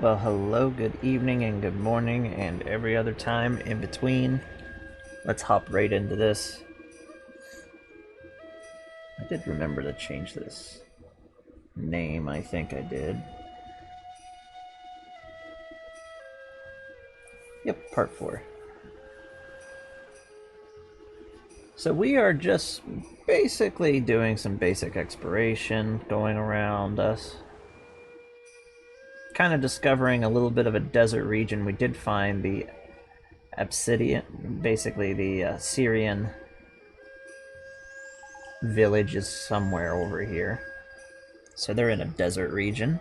Well, hello, good evening, and good morning, and every other time in between. Let's hop right into this. I did remember to change this name, I think I did. Yep, part 4. So we are just basically doing some basic exploration, going around us. Kind of discovering a little bit of a desert region. We did find the Obsidian, basically the Syrian village is somewhere over here. So they're in a desert region.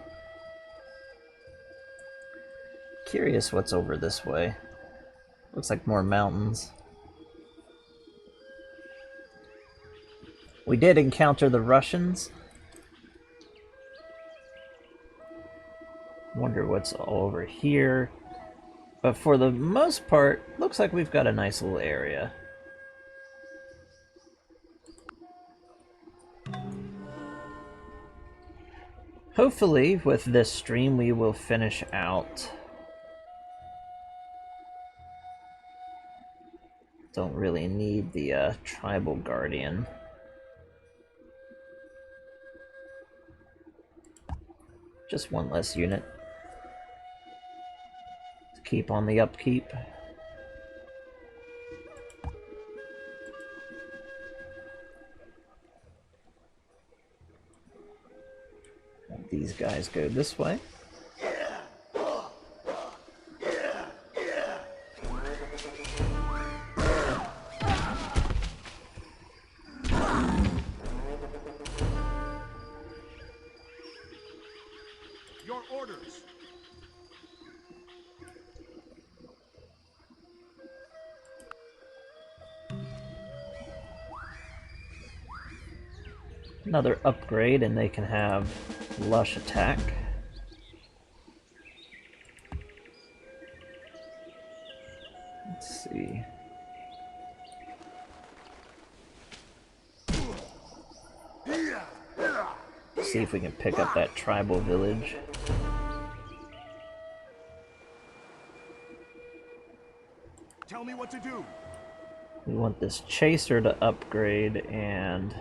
Curious what's over this way. Looks like more mountains. We did encounter the Russians. Wonder what's all over here. But for the most part, looks like we've got a nice little area. Hopefully, with this stream, we will finish out. Don't really need the tribal guardian. Just one less unit to keep on the upkeep. These guys go this way. Your orders. Another upgrade, and they can have lush attack. Let's see. See if we can pick up that tribal village. Tell me what to do. We want this chaser to upgrade, and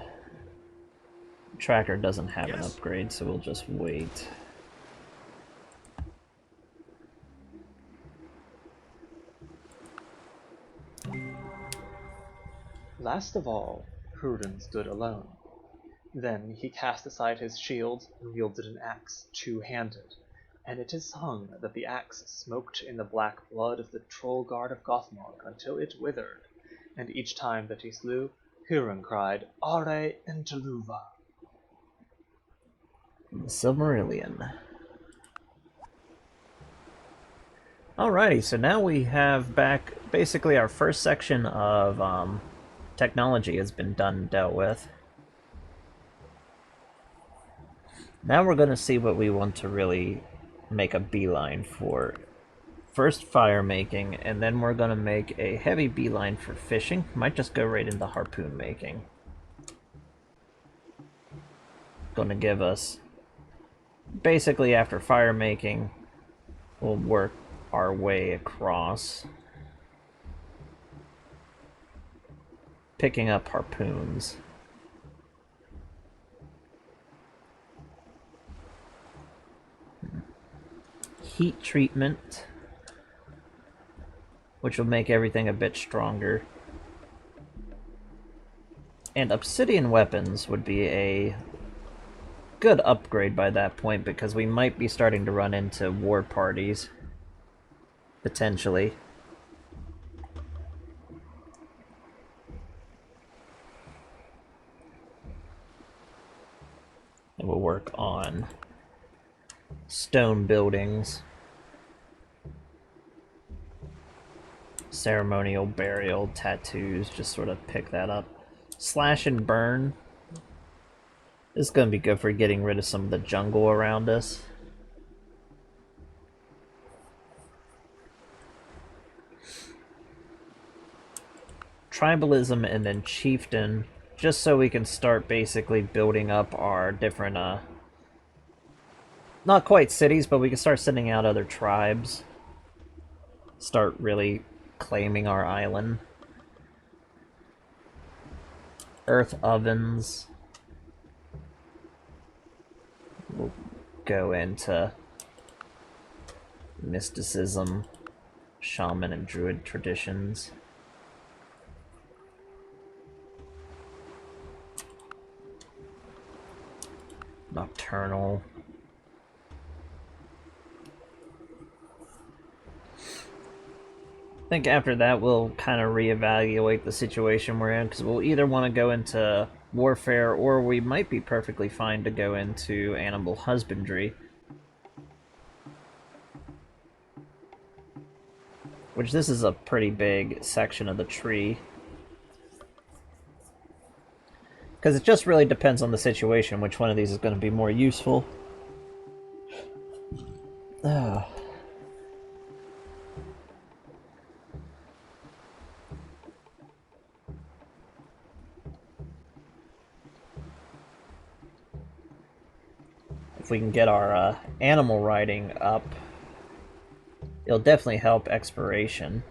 tracker doesn't have an upgrade, so we'll just wait. Last of all, Húrin stood alone. Then he cast aside his shield and wielded an axe two-handed, and it is sung that the axe smoked in the black blood of the troll guard of Gothmog until it withered, and each time that he slew, Húrin cried, Are Inteluva. The Silmarillion. Alrighty, so now we have back basically our first section of technology has been dealt with. Now we're going to see what we want to really make a beeline for. First fire making, and then we're going to make a heavy beeline for fishing. Might just go right into harpoon making. Going to give us, basically after fire making, we'll work our way across, picking up harpoons. Heat treatment, which will make everything a bit stronger. And obsidian weapons would be a good upgrade by that point, because we might be starting to run into war parties, potentially. And we'll work on stone buildings, ceremonial burial, tattoos, just sort of pick that up. Slash and burn. This is going to be good for getting rid of some of the jungle around us. Tribalism and then chieftain, just so we can start basically building up our different not quite cities, but we can start sending out other tribes. Start really claiming our island. Earth ovens. We'll go into mysticism, shaman and druid traditions. Nocturnal. I think after that we'll kind of reevaluate the situation we're in, because we'll either want to go into warfare or we might be perfectly fine to go into animal husbandry. Which this is a pretty big section of the tree. Because it just really depends on the situation which one of these is going to be more useful. Ah. If we can get our animal riding up, it'll definitely help exploration.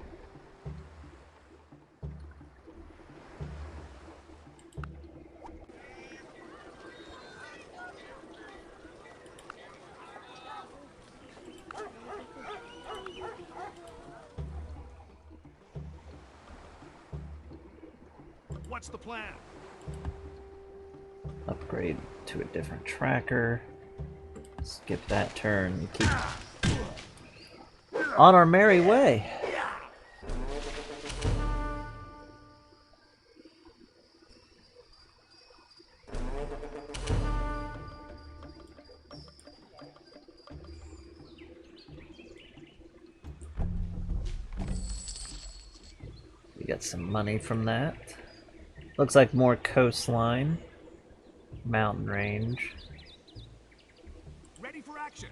What's the plan? Upgrade to a different tracker. Skip that turn. Keep on our merry way. We get some money from that. Looks like more coastline. Mountain range. Ready for action.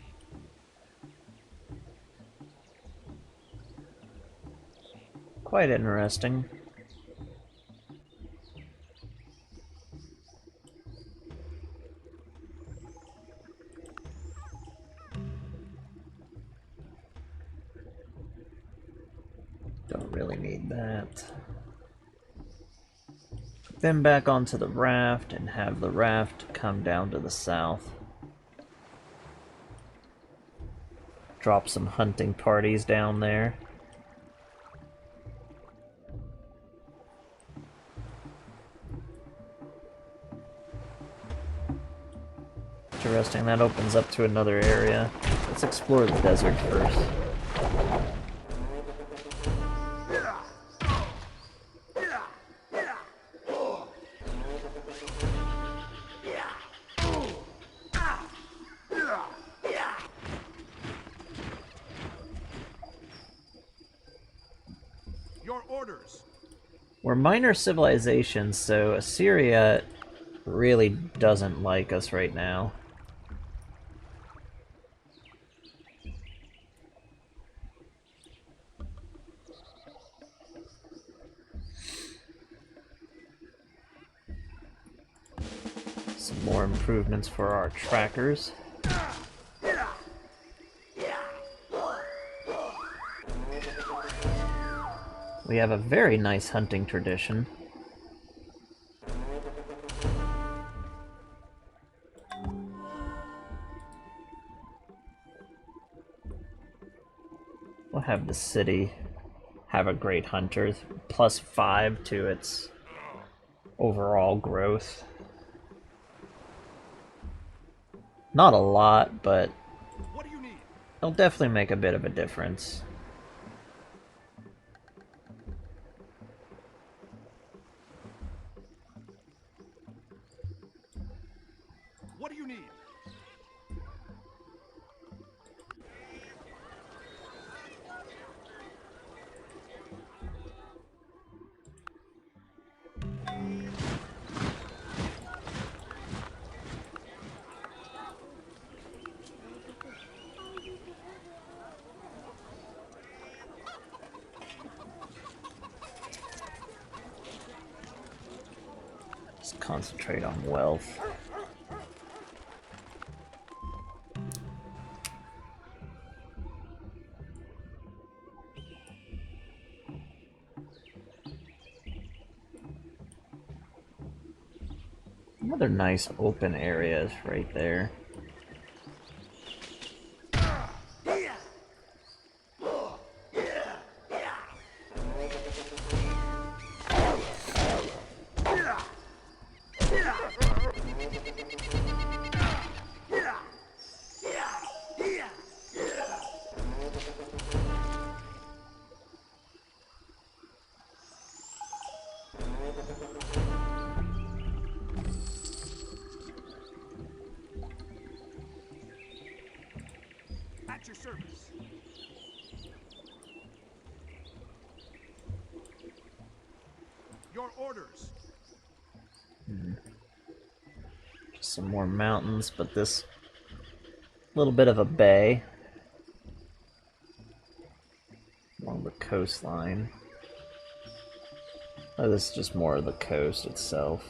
Quite interesting. Don't really need that. Then back onto the raft and have the raft come down to the south. Drop some hunting parties down there. Interesting, that opens up to another area. Let's explore the desert first. Your orders. We're minor civilizations, so Assyria really doesn't like us right now. Some more improvements for our trackers. We have a very nice hunting tradition. We'll have the city have a great hunter, +5 to its overall growth. Not a lot, but What do you need? it'll definitely make a bit of a difference. What do you need? Concentrate on wealth. Some other nice open areas right there. At your service. Your orders. Just some more mountains, but this little bit of a bay along the coastline. Oh, this is just more of the coast itself.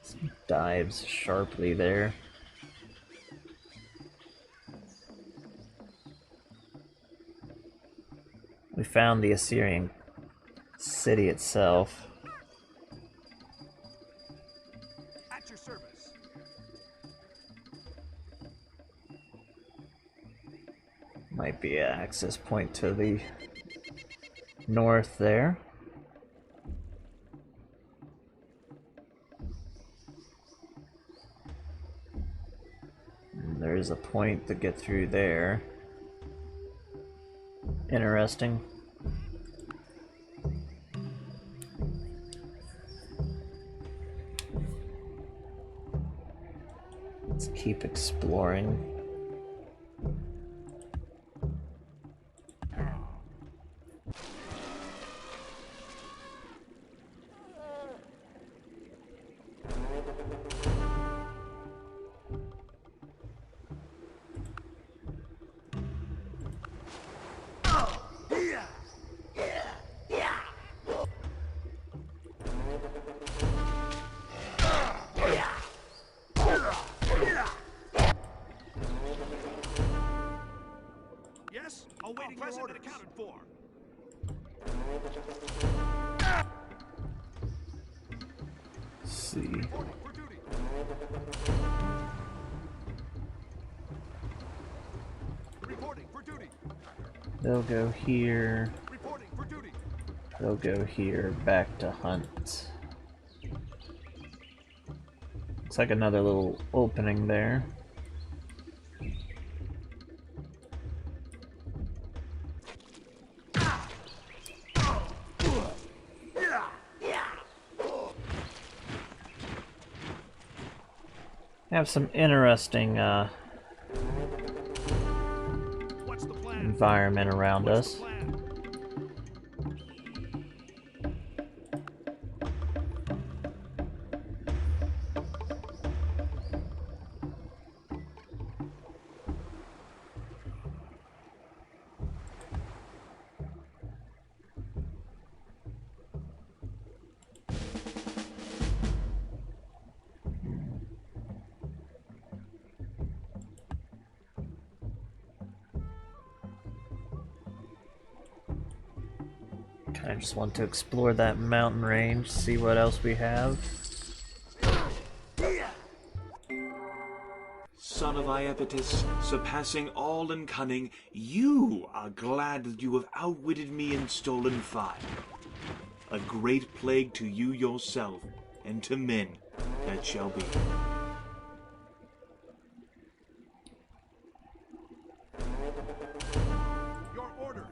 Some dives sharply there. We found the Assyrian city itself. At your service. Might be an access point to the north there. And there is a point to get through there. Interesting. Let's keep exploring. Yes, awaiting your orders. Accounted for. Let's see. Reporting for duty. Reporting for duty. They'll go here. Reporting for duty. They'll go here, back to hunt. Looks like another little opening there. Have some interesting What's the plan? environment around What's us. the plan? I just want to explore that mountain range, see what else we have. Son of Iapetus, surpassing all in cunning, you are glad that you have outwitted me and stolen fire. A great plague to you yourself, and to men that shall be. Your orders.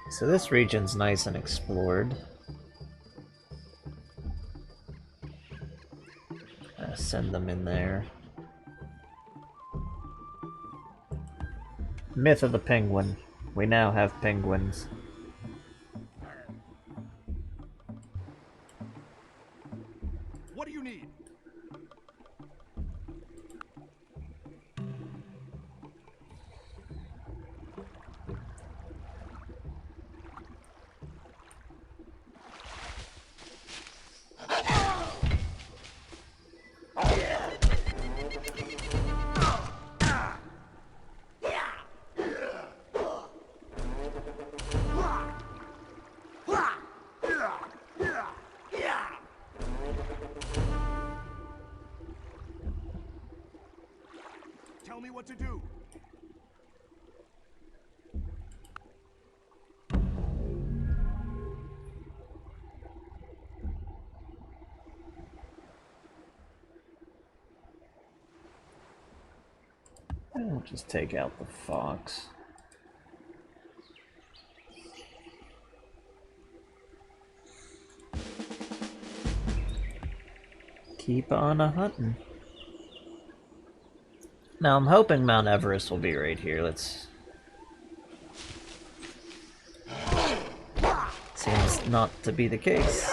So this region's nice and explored. Send them in there. Myth of the penguin. We now have penguins. What do you need? what to do. I'll just take out the fox. Keep on a-hunting. Now I'm hoping Mount Everest will be right here. Let's... Seems not to be the case.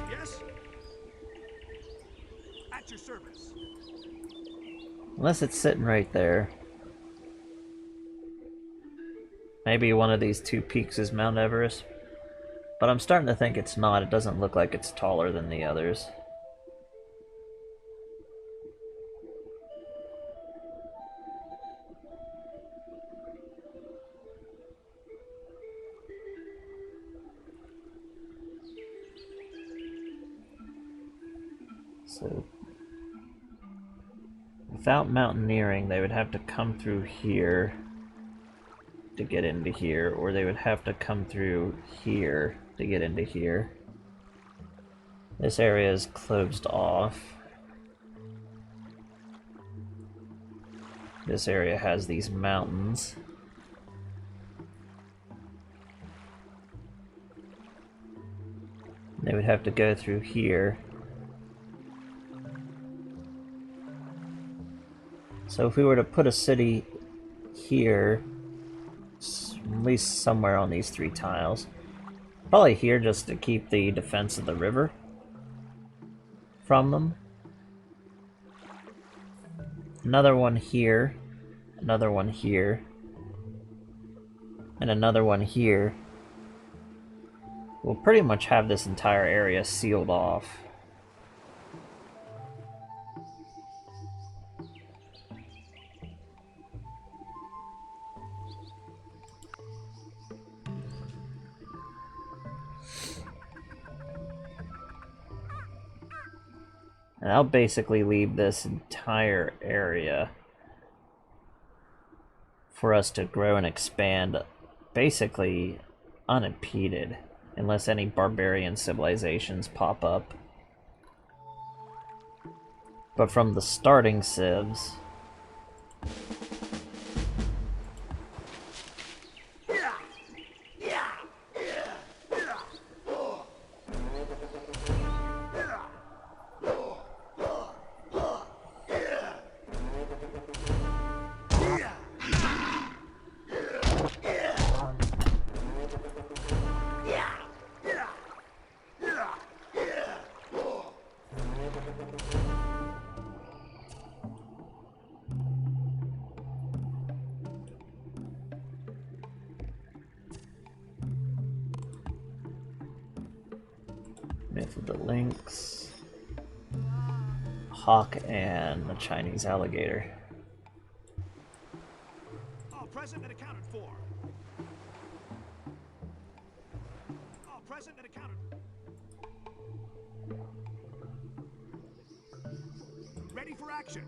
Yes? At your service. Unless it's sitting right there. Maybe one of these two peaks is Mount Everest. But I'm starting to think it's not. It doesn't look like it's taller than the others. So, without mountaineering, they would have to come through here to get into here, or they would have to come through here to get into here. This area is closed off. This area has these mountains. They would have to go through here. So if we were to put a city here, at least somewhere on these three tiles, probably here just to keep the defense of the river from them. Another one here, another one here, and another one here. We'll pretty much have this entire area sealed off. And I'll basically leave this entire area for us to grow and expand basically unimpeded, unless any barbarian civilizations pop up. But from the starting civs, Myth of the Lynx, Hawk, and the Chinese alligator. All present and accounted for. All present and accounted for. Ready for action.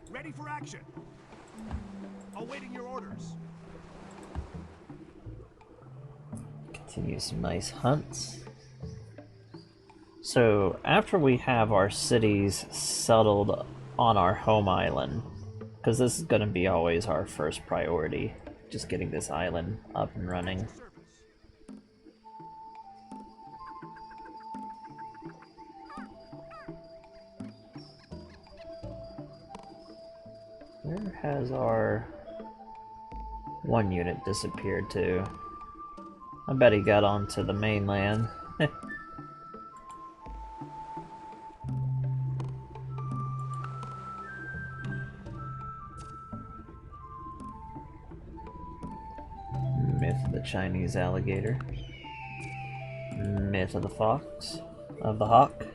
Ready for action. Awaiting your orders. Continue some nice hunts. So after we have our cities settled on our home island, because this is going to be always our first priority, just getting this island up and running. Where has our one unit disappeared to? I bet he got onto the mainland. Myth of the Chinese alligator. Myth of the fox. Of the hawk.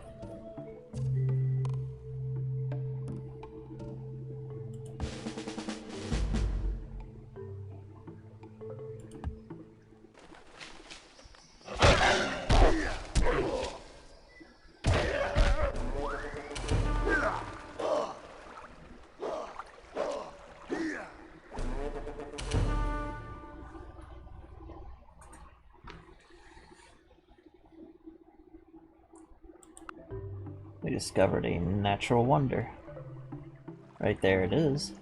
discovered a natural wonder. Right there it is.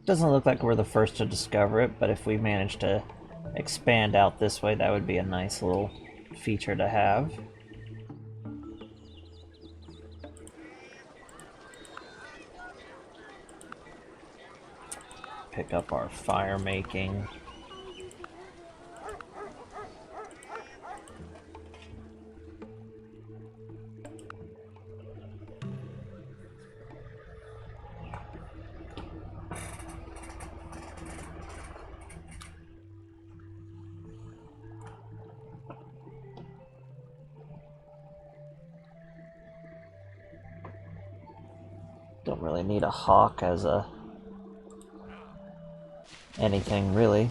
Doesn't look like we're the first to discover it, but if we manage to expand out this way, that would be a nice little feature to have. Pick up our fire making. Don't really need a hawk as a anything really.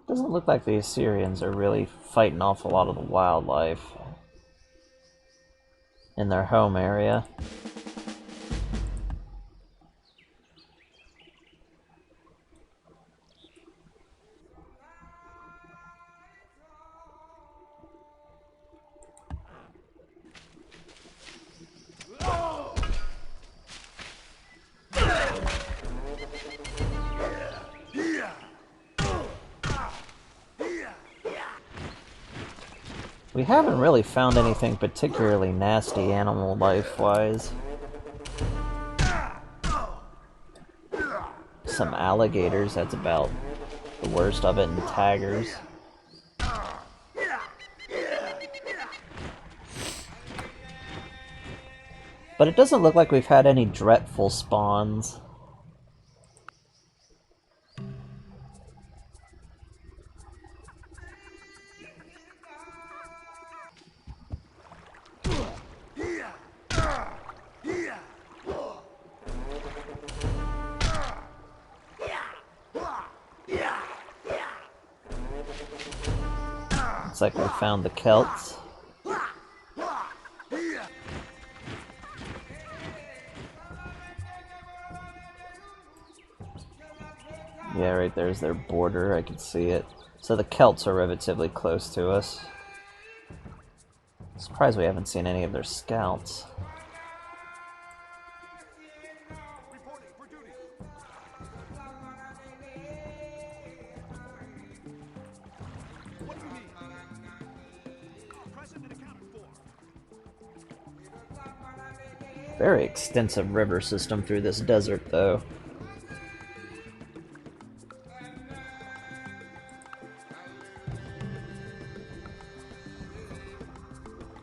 Doesn't look like the Assyrians are really fighting off a lot of the wildlife in their home area. We haven't really found anything particularly nasty animal life-wise. Some alligators, that's about the worst of it, and tigers. But it doesn't look like we've had any dreadful spawns. Looks like we found the Celts. Yeah, right there's their border, I can see it. So the Celts are relatively close to us. Surprised we haven't seen any of their scouts. Reporting for duty. What do you need? Present and accounted for. Very extensive river system through this desert, though.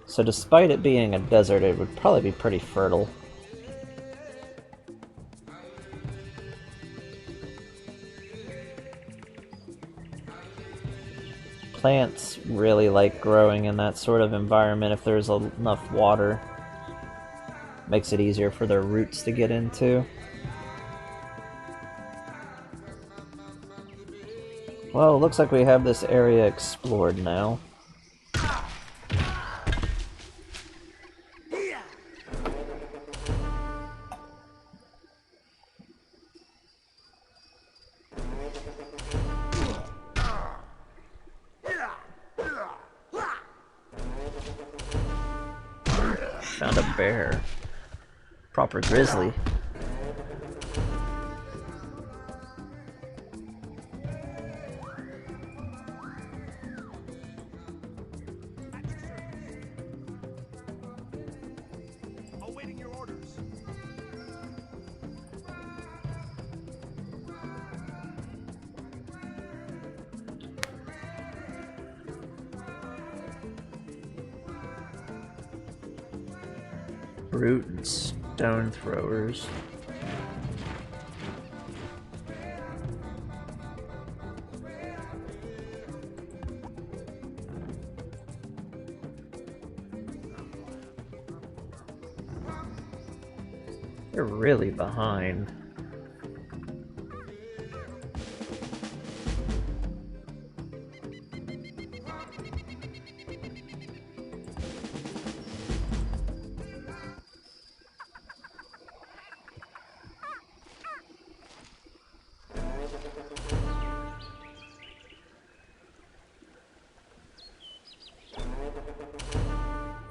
So despite it being a desert, it would probably be pretty fertile. Plants really like growing in that sort of environment if there's enough water. Makes it easier for their roots to get into. Well, it looks like we have this area explored now. Found a bear. Proper grizzly. Awaiting your orders. Brute and stone throwers. You're really behind.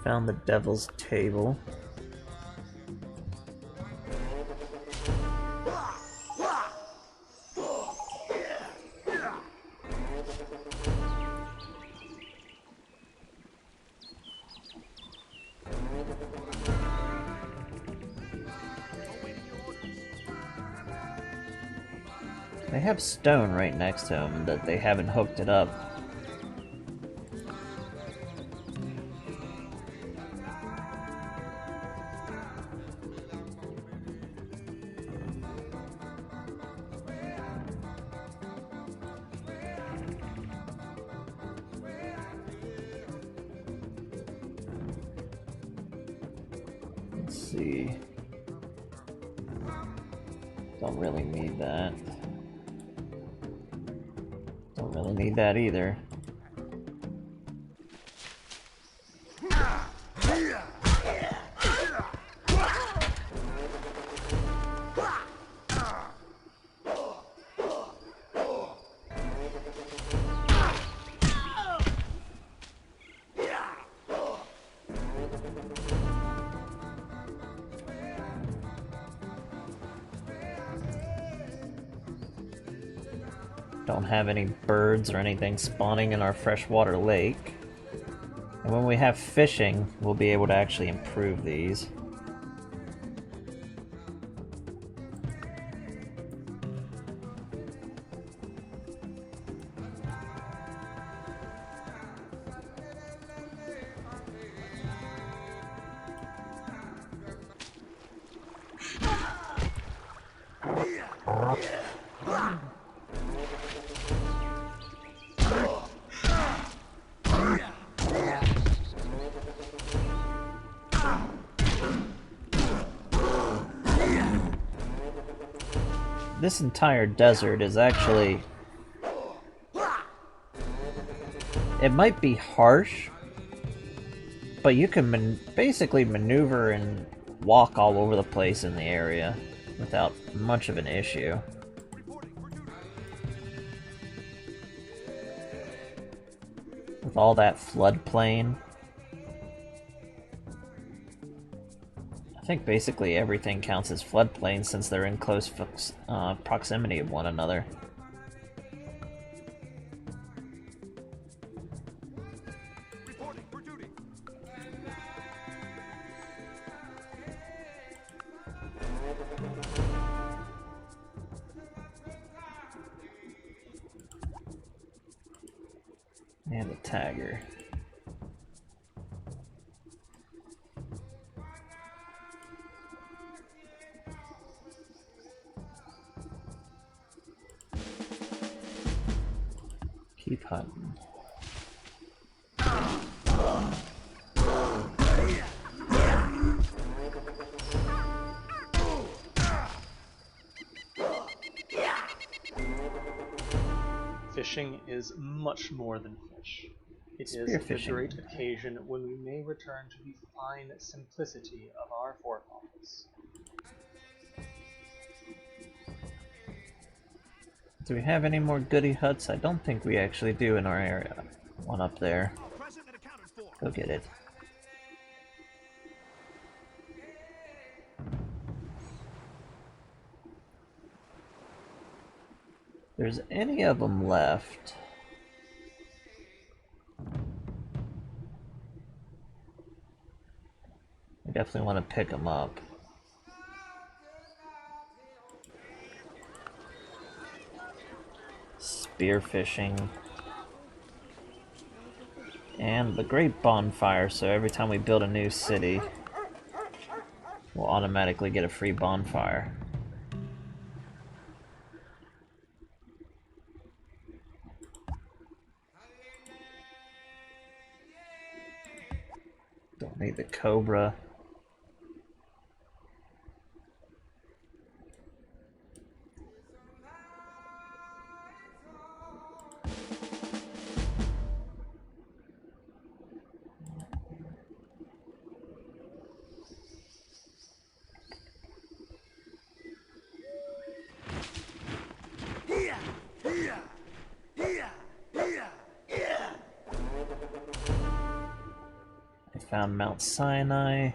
Found the devil's table. They have stone right next to them that they haven't hooked it up. Let's see. Don't really need that. Don't really need that either. Don't have any birds or anything spawning in our freshwater lake. And when we have fishing, we'll be able to actually improve these. This entire desert is actually... It might be harsh, but you can basically maneuver and walk all over the place in the area without much of an issue. With all that floodplain. I think basically everything counts as floodplain since they're in close proximity of one another. Reporting for duty. And a tagger. Keep hunting. Fishing is much more than fish. It is the Spearfishing. great occasion when we may return to the fine simplicity of our forefathers. Do we have any more goody huts? I don't think we actually do in our area. One up there. All present and accounted for. Go get it. If there's any of them left. I definitely want to pick them up. Spearfishing. And the great bonfire, so every time we build a new city, we'll automatically get a free bonfire. Don't need the cobra. found Mount Sinai.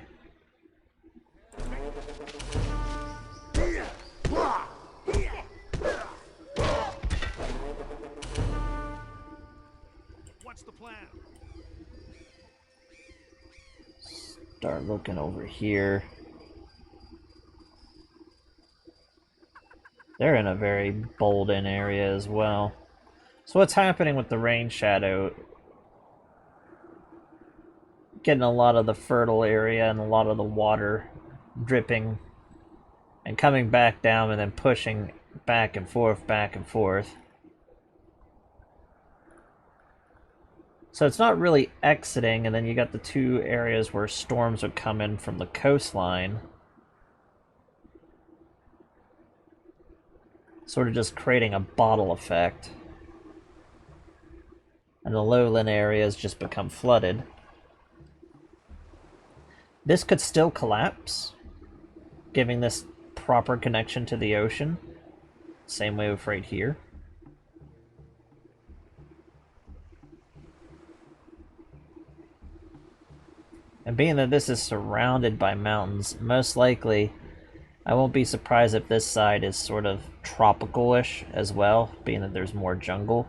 What's the plan? Start looking over here. They're in a very bold-in area as well. So what's happening with the rain shadow? Getting a lot of the fertile area and a lot of the water dripping and coming back down and then pushing back and forth, back and forth. So it's not really exiting, and then you got the two areas where storms would come in from the coastline. Sort of just creating a bottle effect. And the lowland areas just become flooded. This could still collapse, giving this proper connection to the ocean. Same way with right here. And being that this is surrounded by mountains, most likely I won't be surprised if this side is sort of tropical-ish as well, being that there's more jungle.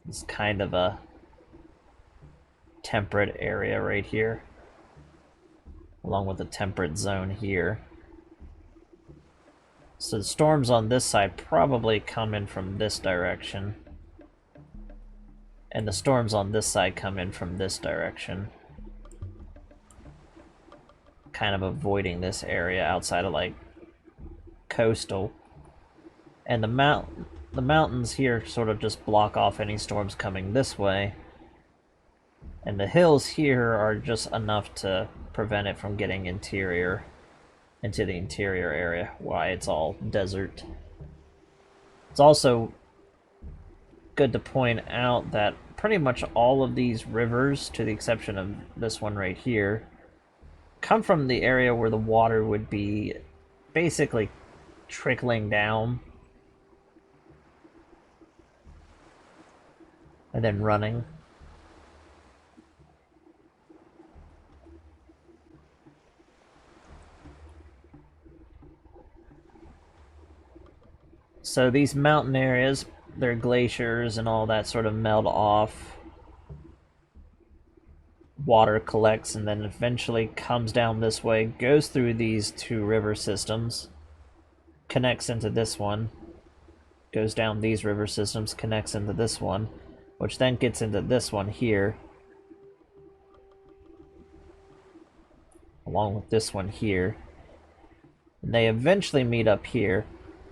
It's kind of a temperate area right here, along with the temperate zone here. So the storms on this side probably come in from this direction, and the storms on this side come in from this direction. Kind of avoiding this area outside of like coastal. And the mountains here sort of just block off any storms coming this way. And the hills here are just enough to prevent it from getting into the interior area, why it's all desert. It's also good to point out that pretty much all of these rivers, to the exception of this one right here, come from the area where the water would be basically trickling down and then running. So these mountain areas, their glaciers and all that sort of melt off. Water collects and then eventually comes down this way, goes through these two river systems, connects into this one, goes down these river systems, connects into this one, which then gets into this one here, along with this one here. And they eventually meet up here,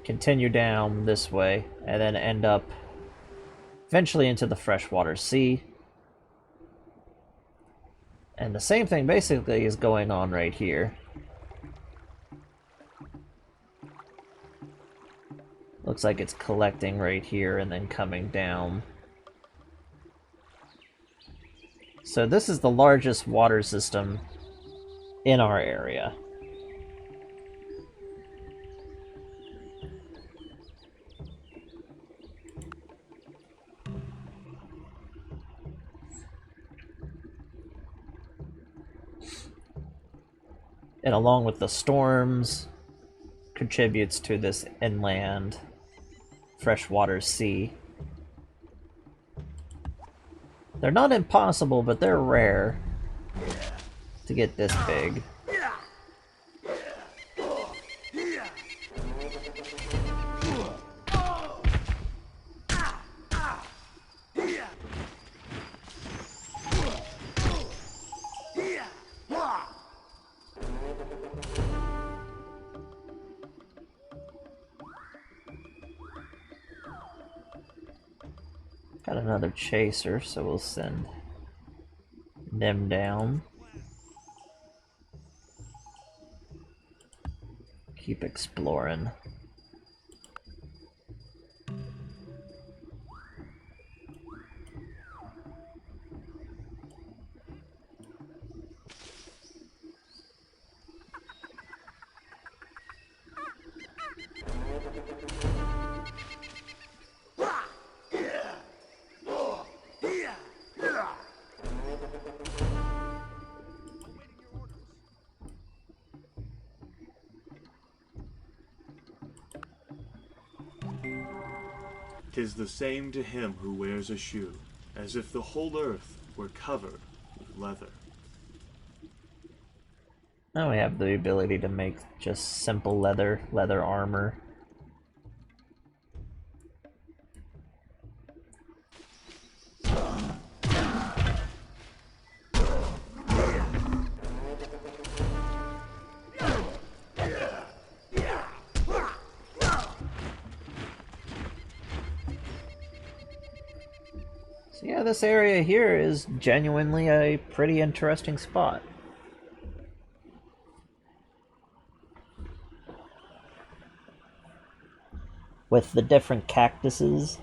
continue down this way, and then end up eventually into the freshwater sea. And the same thing basically is going on right here. Looks like it's collecting right here and then coming down. So this is the largest water system in our area. And along with the storms, contributes to this inland freshwater sea. They're not impossible, but they're rare to get this big. Got another chaser, so we'll send them down. Keep exploring. 'Tis the same to him who wears a shoe, as if the whole earth were covered with leather. Now we have the ability to make just simple leather armor. So yeah, this area here is genuinely a pretty interesting spot. With the different cactuses,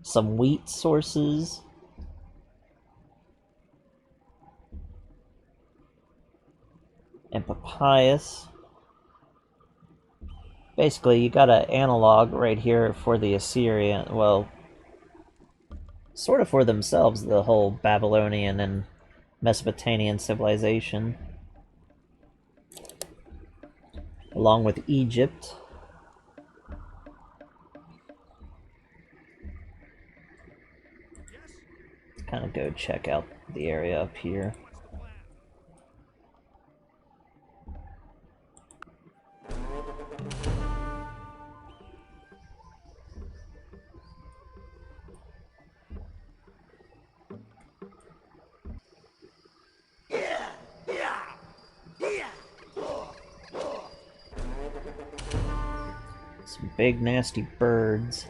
some wheat sources, and papyrus. Basically, you got an analog right here for the Assyrian, well, sort of for themselves, the whole Babylonian and Mesopotamian civilization, along with Egypt. Let's kind of go check out the area up here. Some big nasty birds.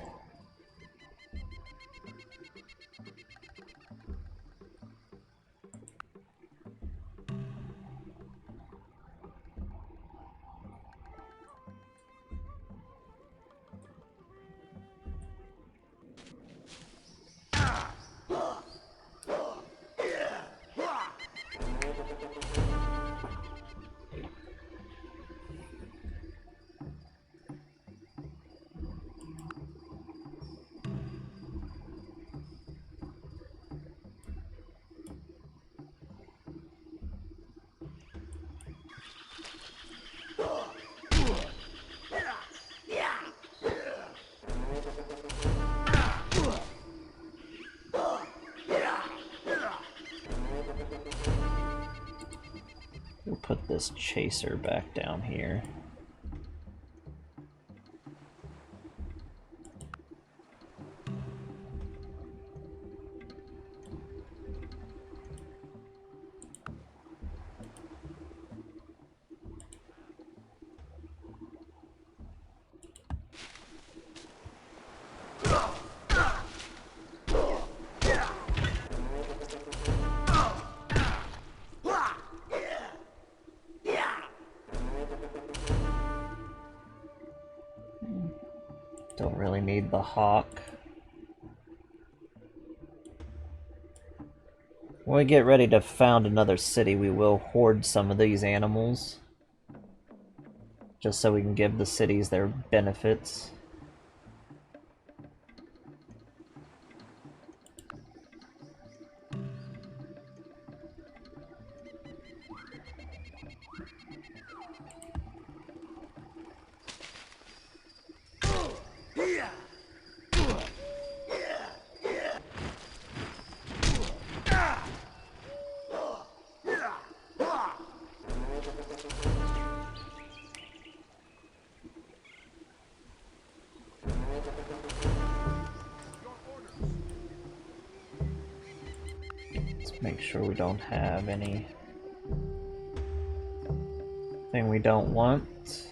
We'll put this chaser back down here. Don't really need the hawk. When we get ready to found another city, we will hoard some of these animals, just so we can give the cities their benefits. Make sure we don't have anything we don't want.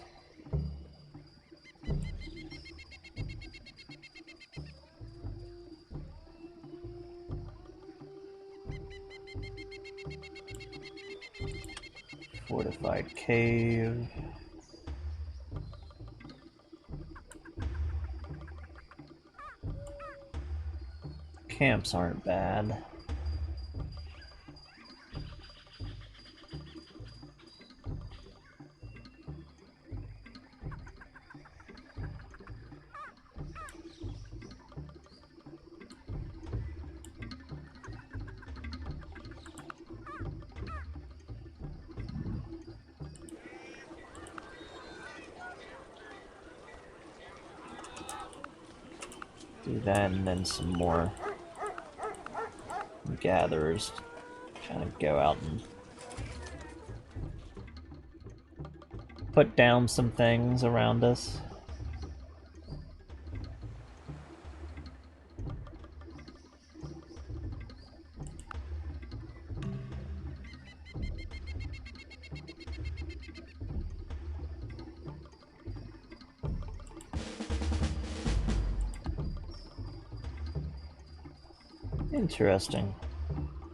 Fortified cave. Camps aren't bad. Do that and then some more gatherers. Kind of go out and put down some things around us. Interesting.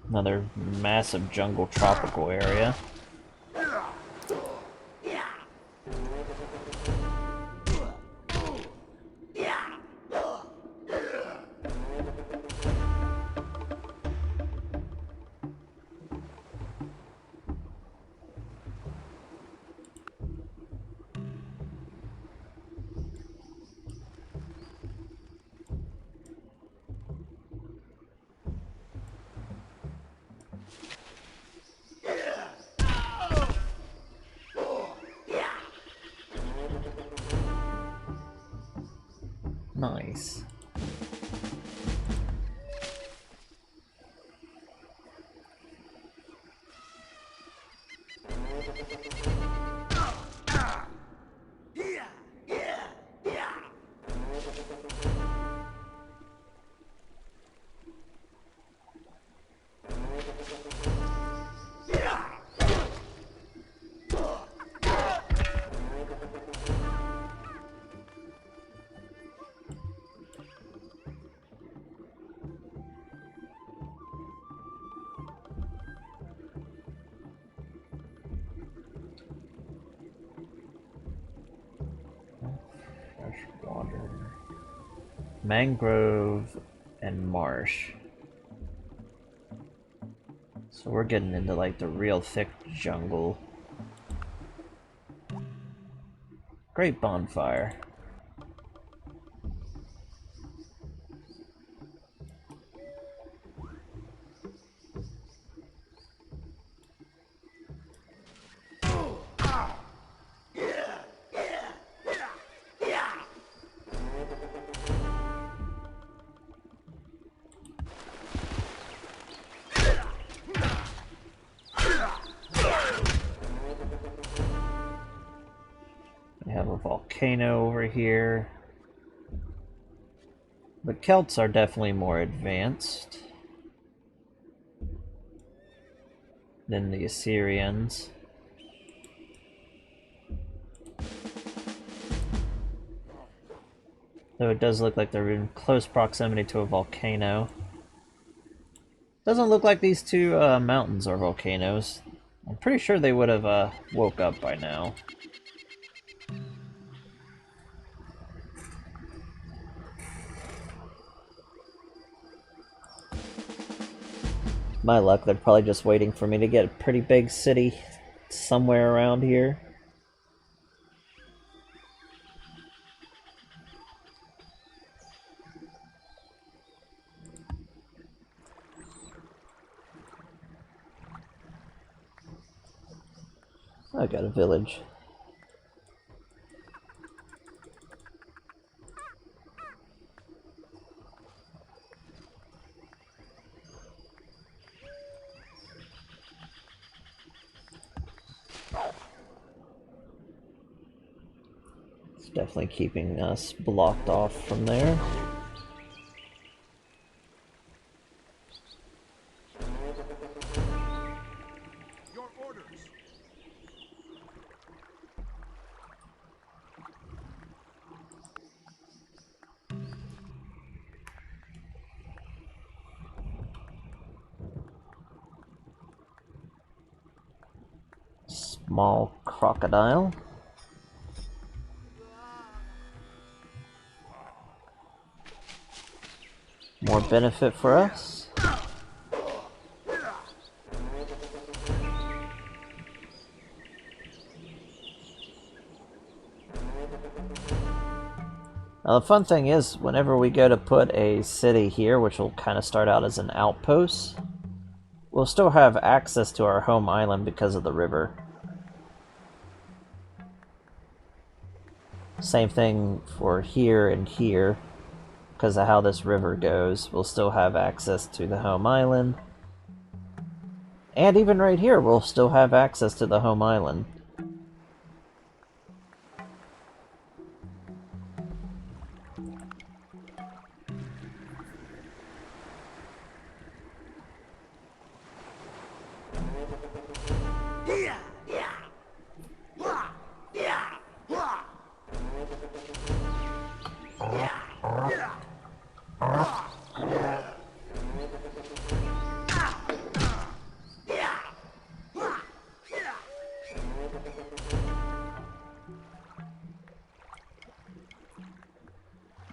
Another massive jungle tropical area. Nice. Fresh water. Mangrove and marsh. So we're getting into like the real thick jungle. Great bonfire. We have a volcano over here. The Celts are definitely more advanced than the Assyrians. Though it does look like they're in close proximity to a volcano. Doesn't look like these two mountains are volcanoes. I'm pretty sure they would have woke up by now. My luck, they're probably just waiting for me to get a pretty big city somewhere around here. I got a village. It's definitely keeping us blocked off from there. Your orders. Small crocodile. More benefit for us. Now, the fun thing is, whenever we go to put a city here, which will kind of start out as an outpost, we'll still have access to our home island because of the river. Same thing for here and here. because of how this river goes. We'll still have access to the home island. And even right here, we'll still have access to the home island.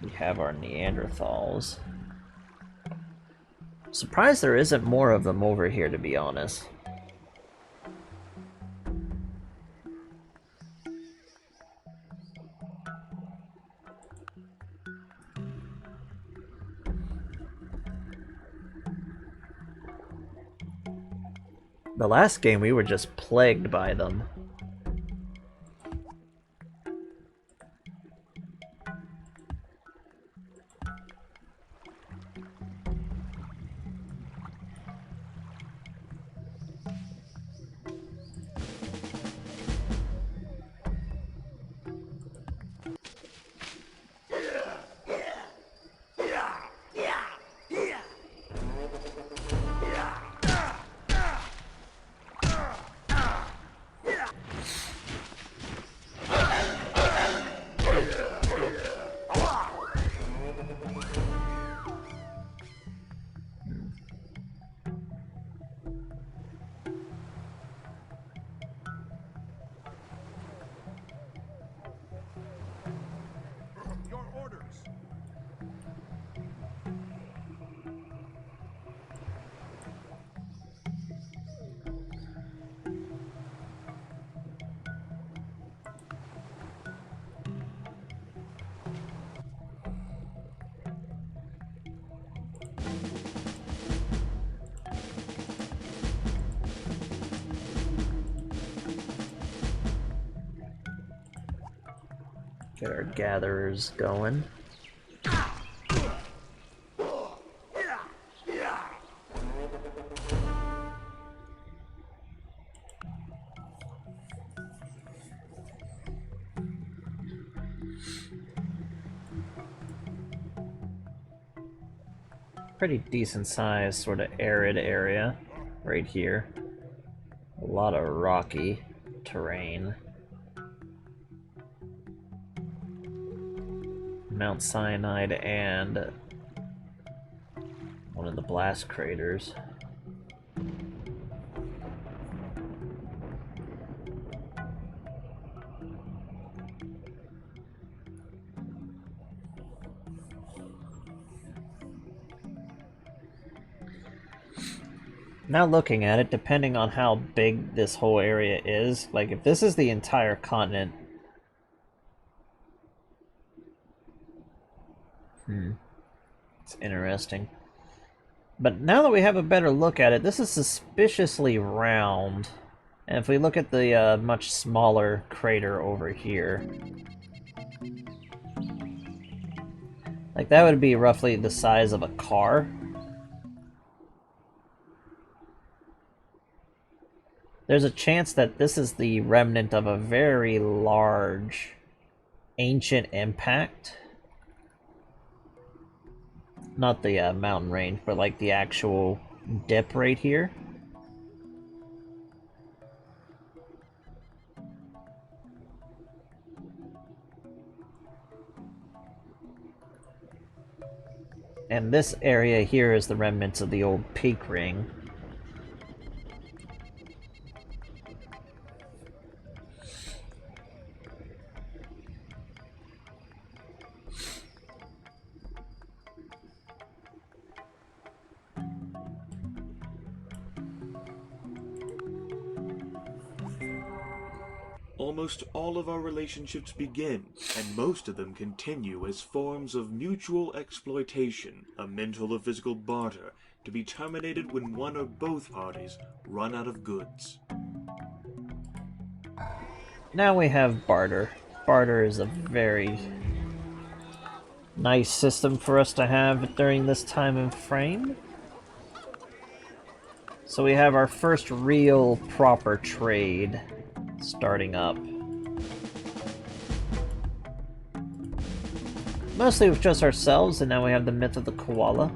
We have our Neanderthals. Surprised there isn't more of them over here, to be honest. The last game we were just plagued by them. Your orders. Get our gatherers going. Pretty decent sized sort of arid area right here. A lot of rocky terrain. Mount Cyanide and one of the blast craters. Now looking at it, depending on how big this whole area is, like if this is the entire continent, it's interesting. But now that we have a better look at it, this is suspiciously round. And if we look at the much smaller crater over here, like that would be roughly the size of a car. There's a chance that this is the remnant of a very large ancient impact. Not the mountain range, but like the actual dip right here. And this area here is the remnants of the old peak ring. Almost all of our relationships begin, and most of them continue as forms of mutual exploitation, a mental or physical barter, to be terminated when one or both parties run out of goods. Now we have barter. Barter is a very Nice system for us to have during this time and frame. So we have our first real proper trade starting up. Mostly with just ourselves, and now we have the myth of the koala.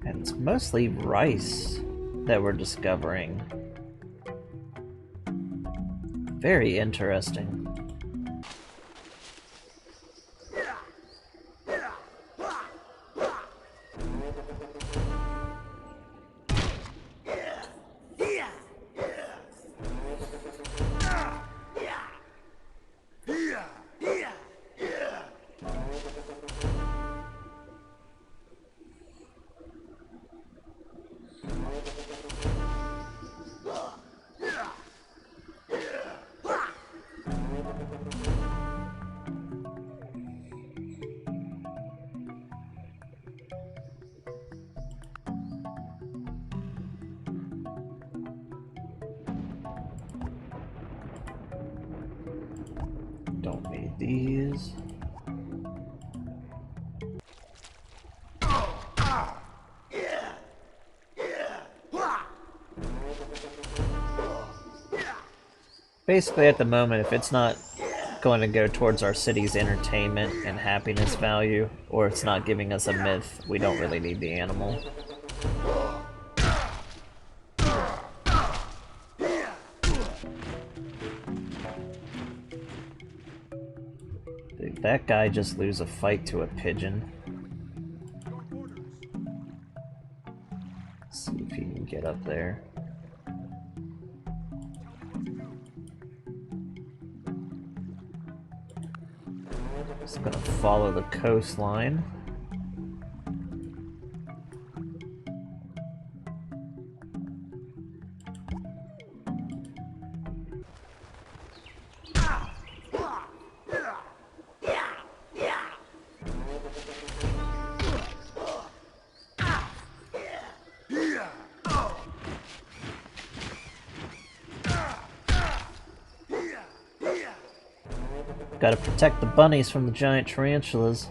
And it's mostly rice that we're discovering. Very interesting. Don't need these. Basically, at the moment, if it's not going to go towards our city's entertainment and happiness value, or it's not giving us a myth, we don't really need the animal. Did that guy just lose a fight to a pigeon? Let's see if he can get up there. Just gonna follow the coastline. Gotta protect the bunnies from the giant tarantulas.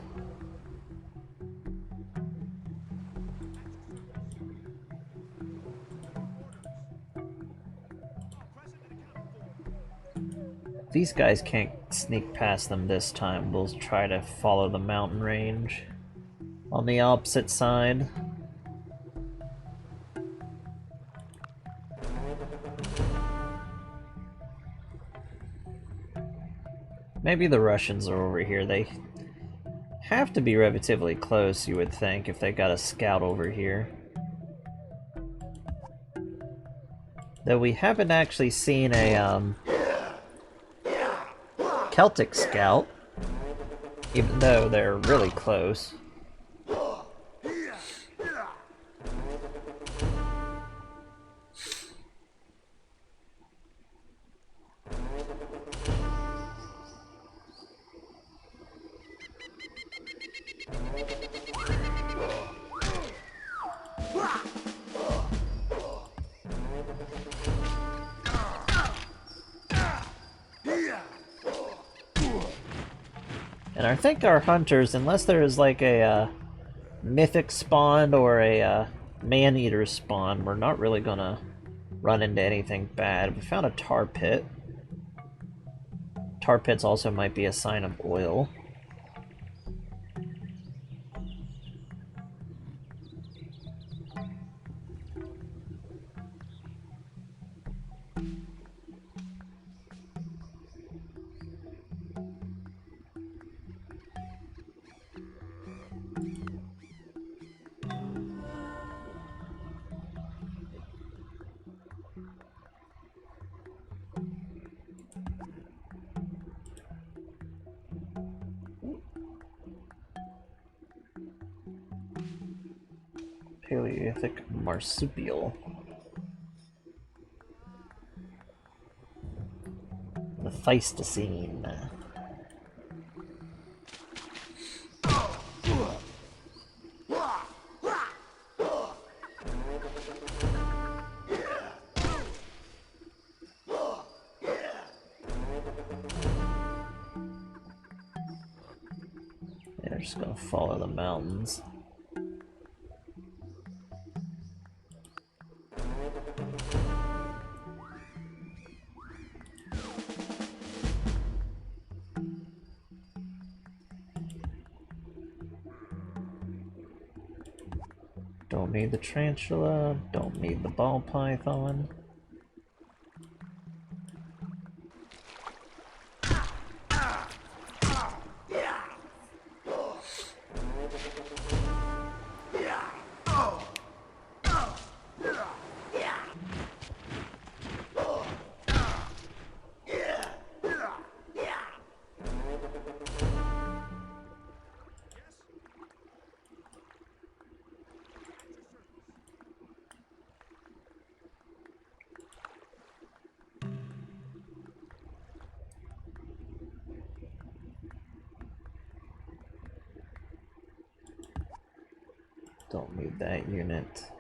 If these guys can't sneak past them this time, we'll try to follow the mountain range on the opposite side. Maybe the Russians are over here. They have to be relatively close, you would think, if they got a scout over here. Though we haven't actually seen a Celtic scout, even though they're really close. And I think our hunters, unless there is like a mythic spawn or a man-eater spawn, we're not really gonna run into anything bad. We found a tar pit. Tar pits also might be a sign of oil. Paleolithic marsupial. The Pleistocene. Yeah, we're just gonna follow the mountains. Don't need the tarantula, don't need the ball python. Don't need that unit.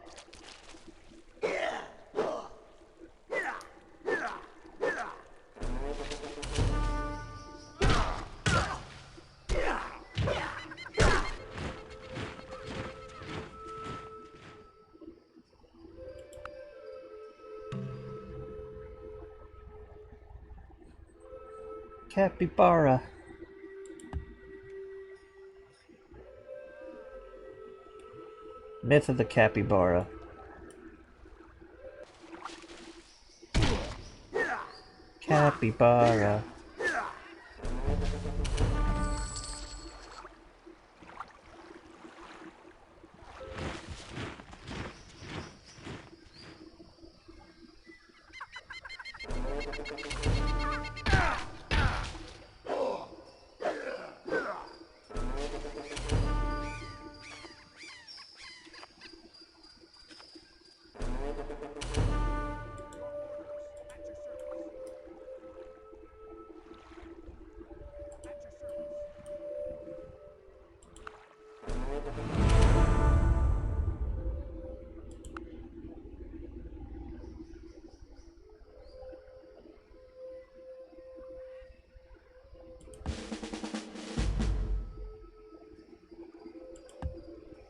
Capybara. Myth of the capybara. Capybara.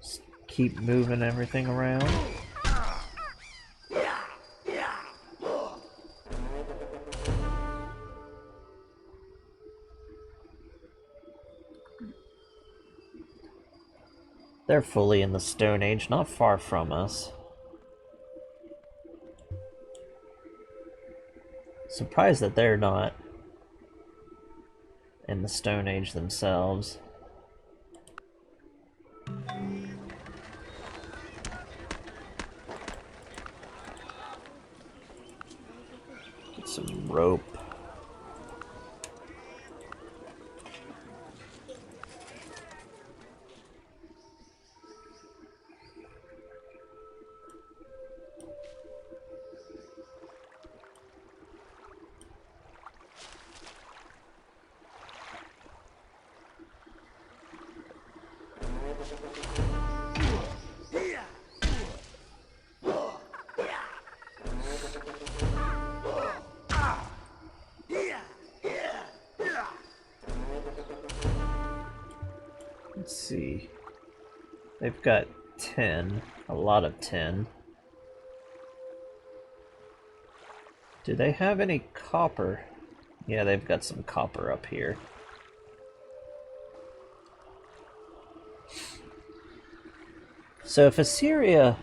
Just keep moving everything around. They're fully in the Stone Age, not far from us. Surprised that they're not in the Stone Age themselves. Get some rope. Let's see. They've got 10. A lot of 10. Do they have any copper? Yeah, they've got some copper up here. So if Assyria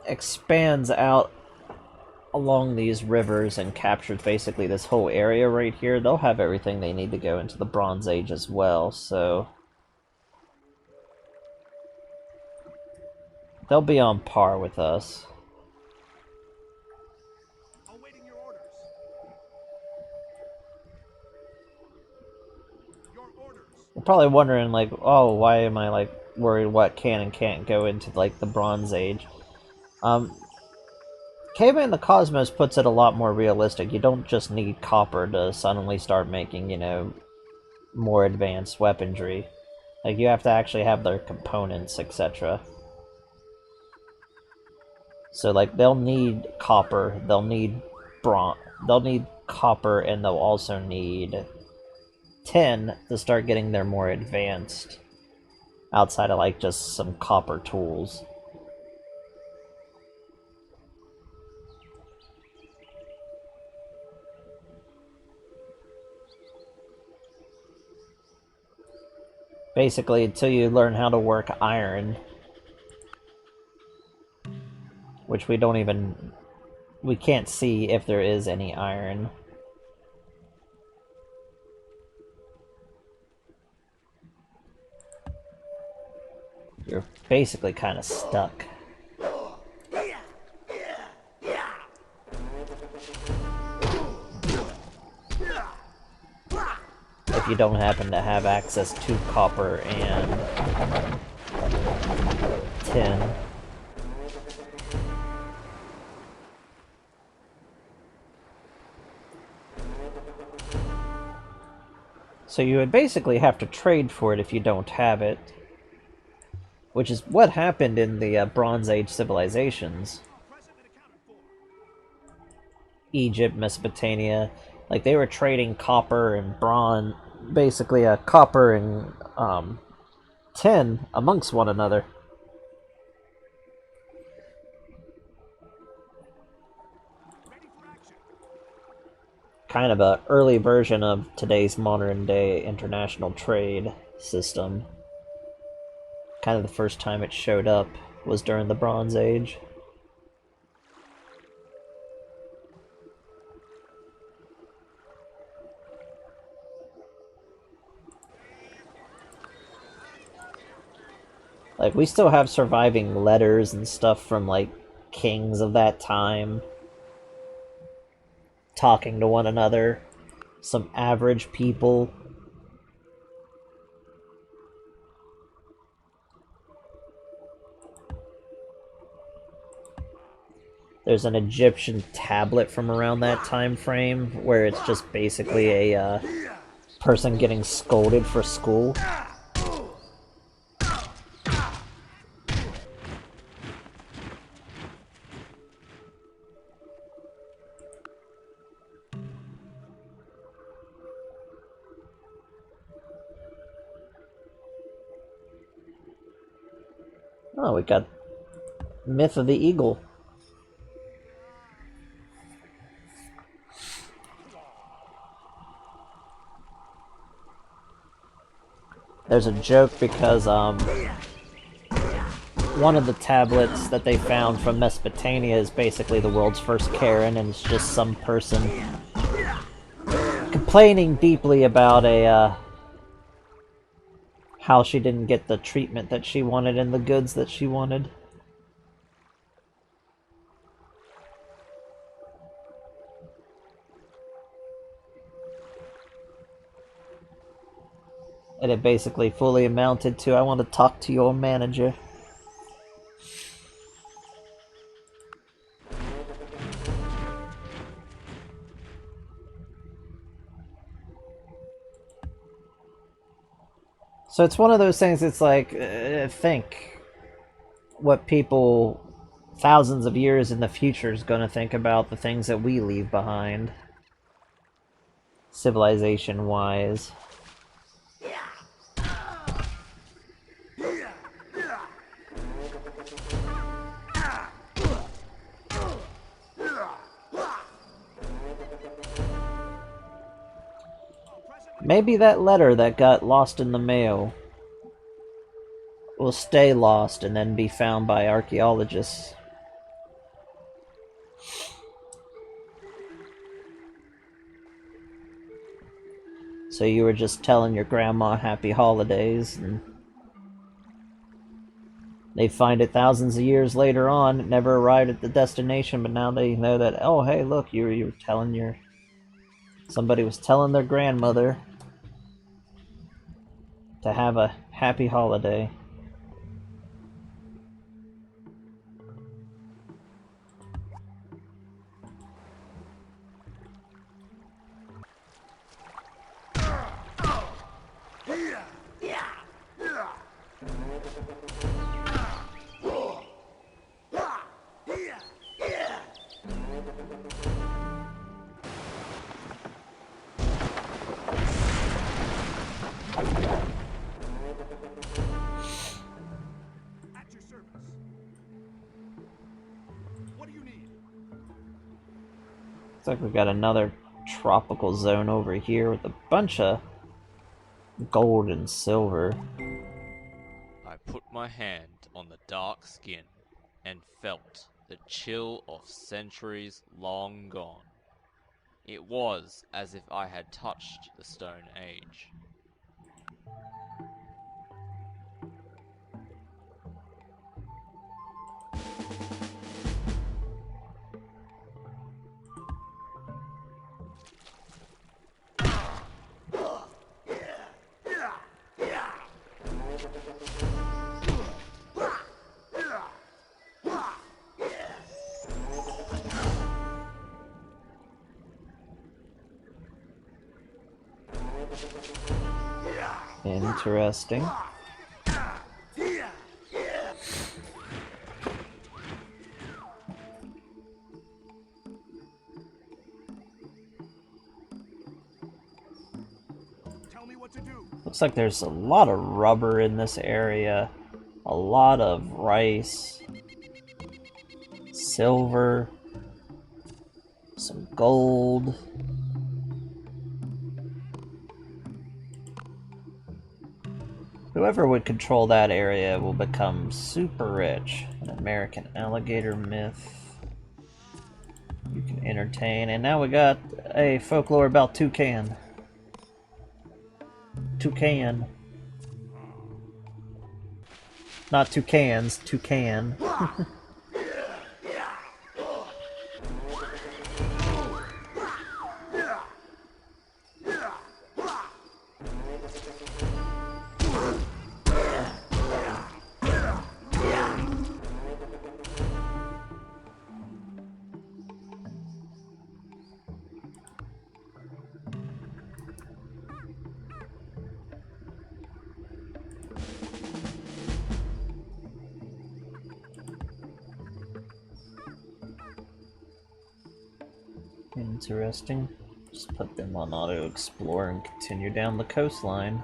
expands out along these rivers and captures basically this whole area right here, they'll have everything they need to go into the Bronze Age as well, so they'll be on par with us. Awaiting your orders. Your orders. You're probably wondering, like, oh, why am I, like, worried what can and can't go into like the Bronze Age. Caveman the Cosmos puts it a lot more realistic. You don't just need copper to suddenly start making, you know, more advanced weaponry. Like, you have to actually have their components, etc. So, like, they'll need copper, they'll need bronze, they'll need copper, and they'll also need tin to start getting their more advanced, outside of, like, just some copper tools. Basically, until you learn how to work iron, which we can't see if there is any iron. You're basically kind of stuck. If you don't happen to have access to copper and tin. So you would basically have to trade for it if you don't have it. Which is what happened in the Bronze Age civilizations. Egypt, Mesopotamia, like they were trading copper and bronze, basically copper and tin amongst one another. Kind of an early version of today's modern day international trade system. Kind of the first time it showed up was during the Bronze Age. Like, we still have surviving letters and stuff from, like, kings of that time talking to one another. Some average people. There's an Egyptian tablet from around that time frame where it's just basically a person getting scolded for school. Oh, we got Myth of the Eagle. There's a joke because one of the tablets that they found from Mesopotamia is basically the world's first Karen, and it's just some person complaining deeply about how she didn't get the treatment that she wanted and the goods that she wanted. And it basically fully amounted to, I want to talk to your manager. So it's one of those things, it's like, think what people thousands of years in the future is going to think about the things that we leave behind, civilization-wise. Maybe that letter that got lost in the mail will stay lost and then be found by archaeologists. So you were just telling your grandma happy holidays, and they find it thousands of years later on. It never arrived at the destination, but now they know that, oh hey, look, you were telling your... somebody was telling their grandmother to have a happy holiday. Looks like we've got another tropical zone over here with a bunch of gold and silver. I put my hand on the dark skin and felt the chill of centuries long gone. It was as if I had touched the Stone Age. Interesting. Tell me what to do. Looks like there's a lot of rubber in this area, a lot of rice, silver, some gold. Whoever would control that area will become super rich. An American alligator myth. You can entertain. And now we got a folklore about toucan. Toucan. Not toucans, toucan. Interesting. Just put them on auto explore and continue down the coastline.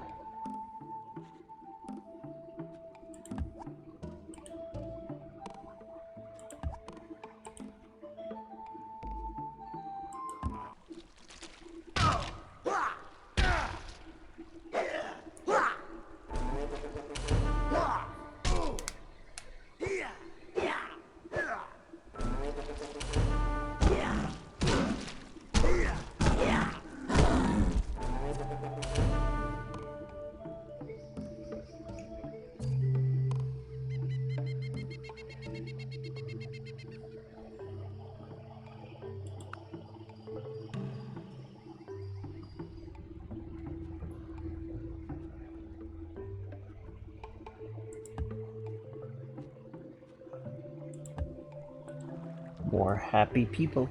More happy people.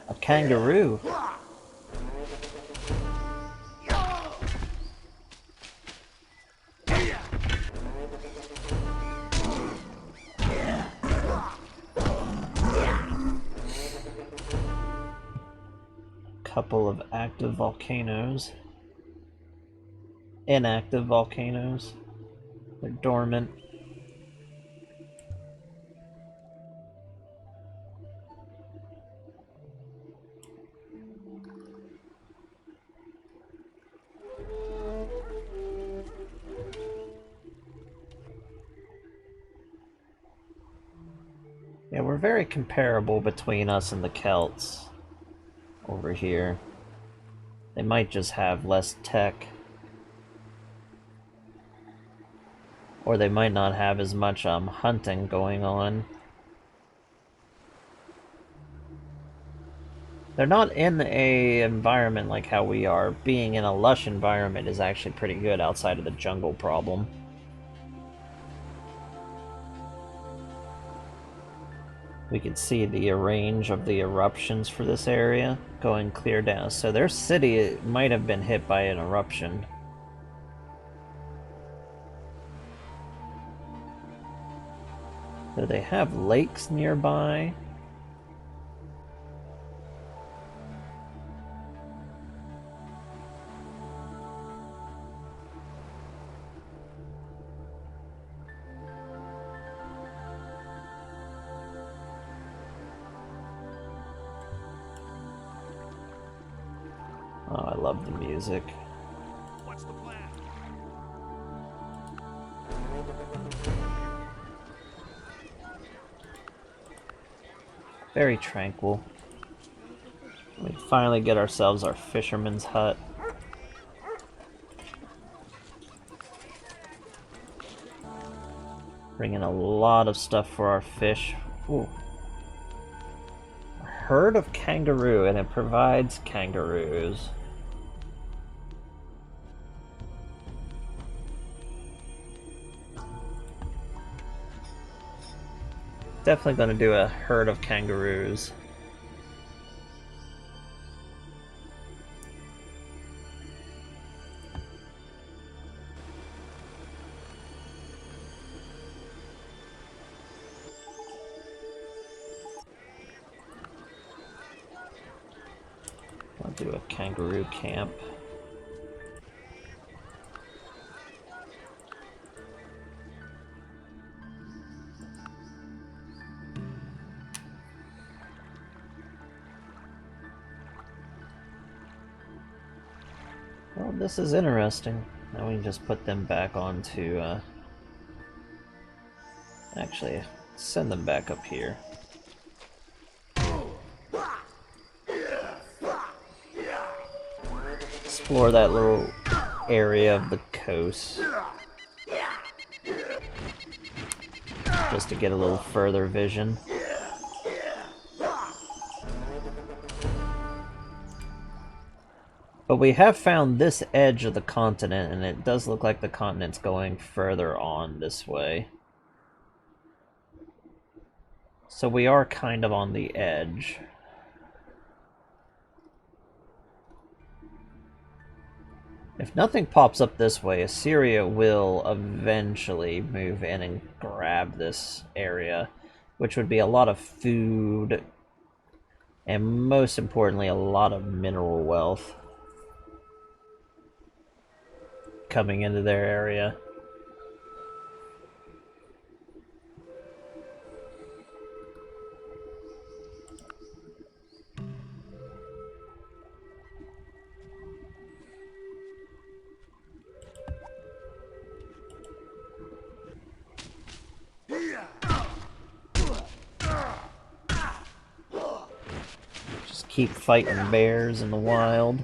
A kangaroo. Couple of active volcanoes. Inactive volcanoes. They're dormant. Yeah, we're very comparable between us and the Celts over here. They might just have less tech. Or they might not have as much hunting going on. They're not in a environment like how we are. Being in a lush environment is actually pretty good outside of the jungle problem. We can see the range of the eruptions for this area going clear down. So their city might have been hit by an eruption. Do they have lakes nearby? Oh, I love the music. What's the plan? Very tranquil. We finally get ourselves our fisherman's hut. Bring in a lot of stuff for our fish. Ooh. A herd of kangaroo, and it provides kangaroos. Definitely gonna do a herd of kangaroos. I'll do a kangaroo camp. Well, this is interesting. Now we can just put them back onto, actually, send them back up here. Explore that little area of the coast. Just to get a little further vision. But we have found this edge of the continent, and it does look like the continent's going further on this way. So we are kind of on the edge. If nothing pops up this way, Assyria will eventually move in and grab this area, which would be a lot of food, and most importantly, a lot of mineral wealth coming into their area. Just keep fighting bears in the wild.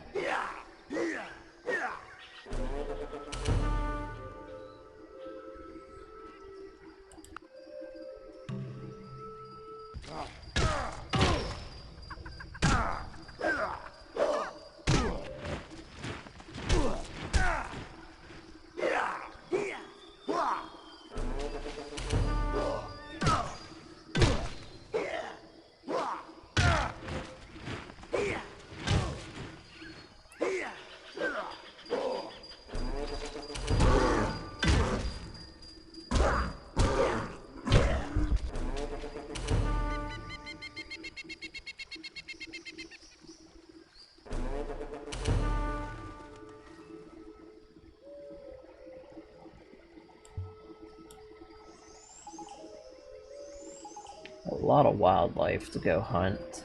A lot of wildlife to go hunt.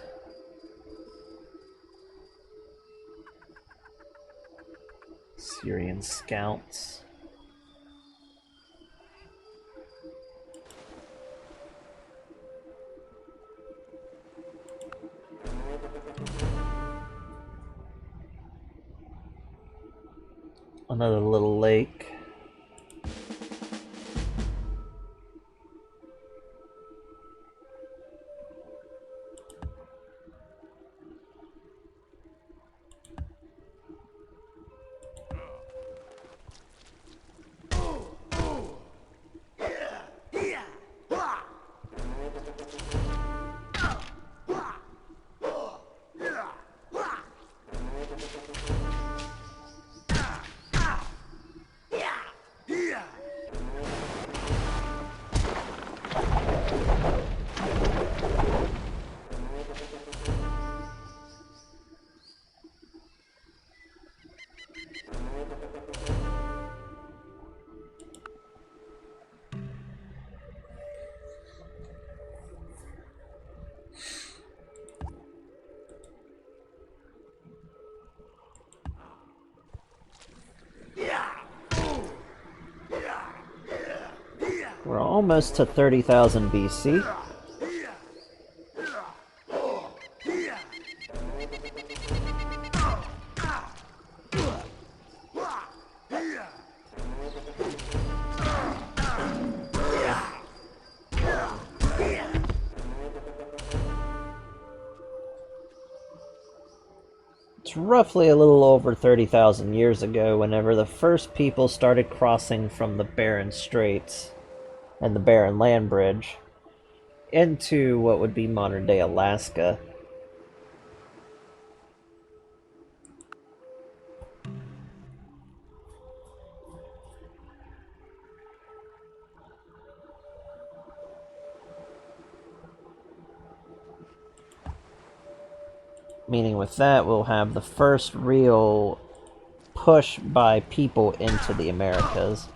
Syrian scouts. Another little lake. almost to 30,000 BC. It's roughly a little over 30,000 years ago whenever the first people started crossing from the Bering Straits and the Bering Land Bridge into what would be modern-day Alaska. Meaning with that, we'll have the first real push by people into the Americas.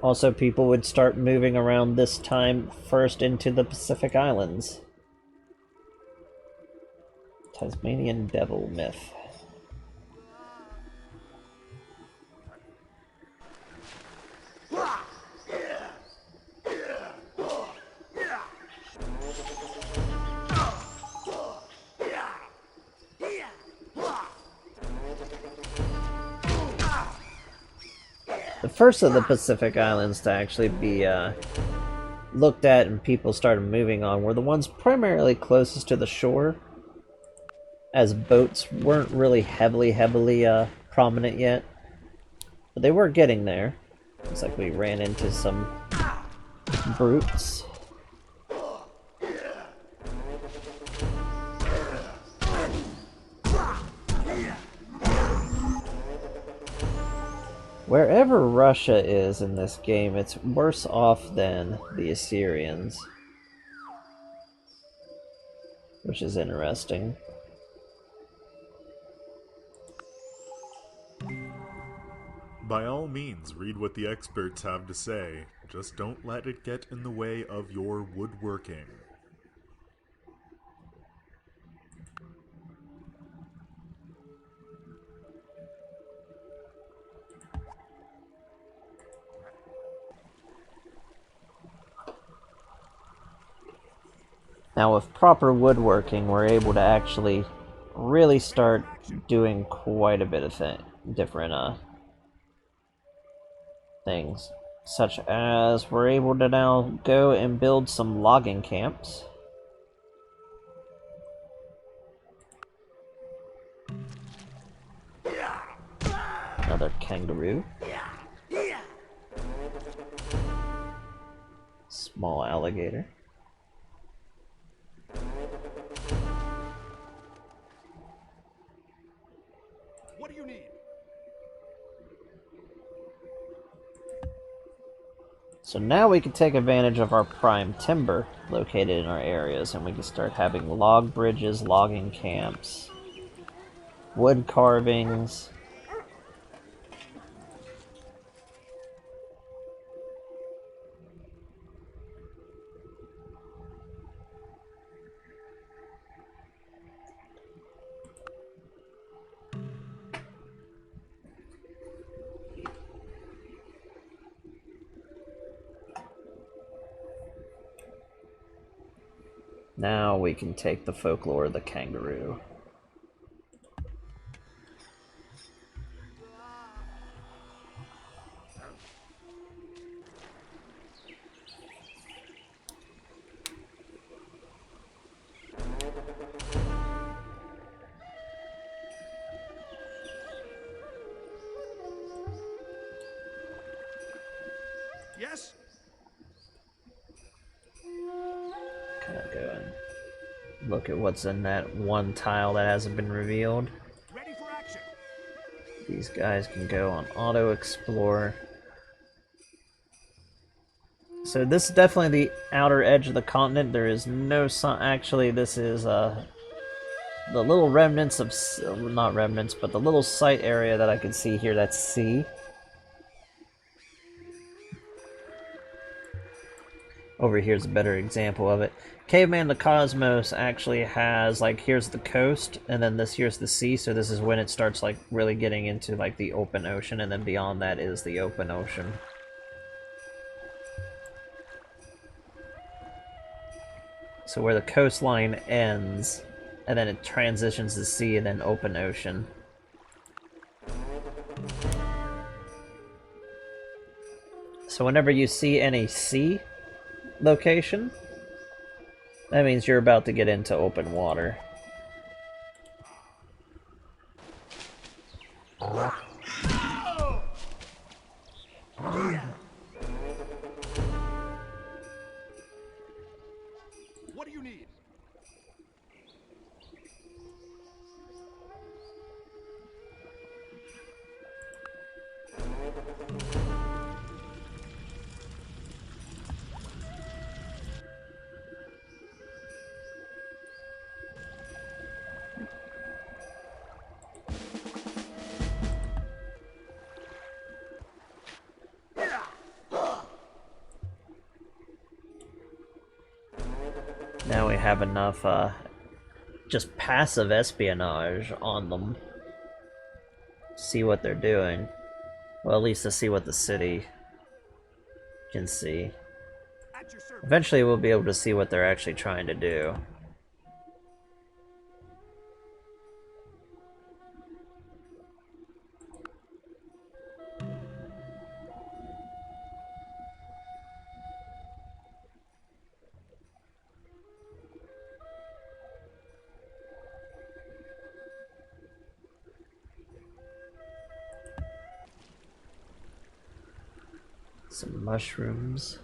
Also, people would start moving around this time first into the Pacific Islands. Tasmanian devil myth. The first of the Pacific Islands to actually be looked at and people started moving on were the ones primarily closest to the shore, as boats weren't really heavily prominent yet. But they were getting there. Looks like we ran into some brutes. Wherever Russia is in this game, it's worse off than the Assyrians. Which is interesting. By all means, read what the experts have to say. Just don't let it get in the way of your woodworking. Now with proper woodworking, we're able to actually really start doing quite a bit of different things. Such as we're able to now go and build some logging camps. Another kangaroo. Small alligator. What do you need? So now we can take advantage of our prime timber located in our areas, and we can start having log bridges, logging camps, wood carvings. Now we can take the folklore of the kangaroo. look at what's in that one tile that hasn't been revealed. Ready for action. These guys can go on auto explore. So this is definitely the outer edge of the continent. There is no sun. Actually, this is the little remnants of, not remnants, but the little site area that I can see here. That's sea. Over here's a better example of it. Caveman the Cosmos actually has, like, here's the coast, and then here's the sea, so this is when it starts, like, really getting into, like, the open ocean, and then beyond that is the open ocean. So where the coastline ends, and then it transitions to sea, and then open ocean. So whenever you see any sea location, that means you're about to get into open water. What do you need? Now we have enough just passive espionage on them. See what they're doing. Well, at least to see what the city can see. At your service. Eventually we'll be able to see what they're actually trying to do. Some mushrooms.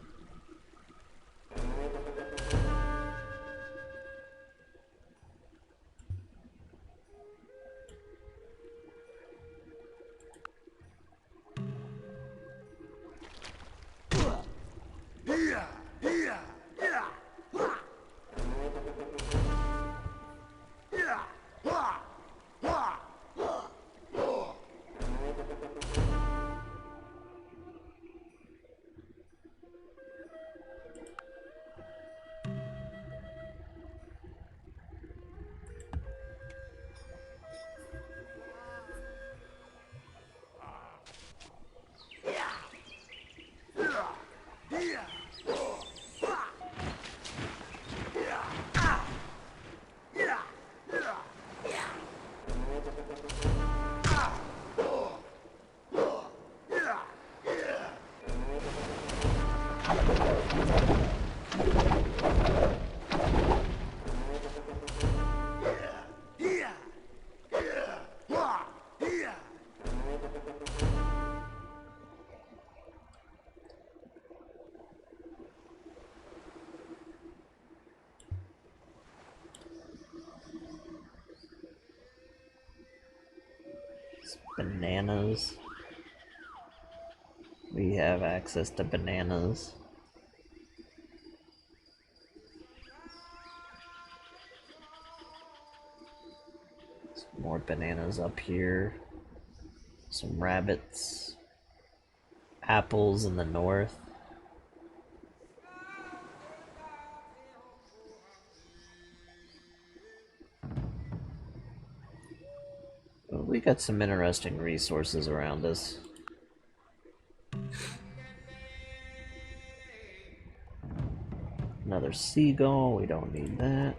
Bananas. We have access to bananas. Some more bananas up here. Some rabbits. Apples in the north. Well, we got some interesting resources around us. Another seagull, we don't need that.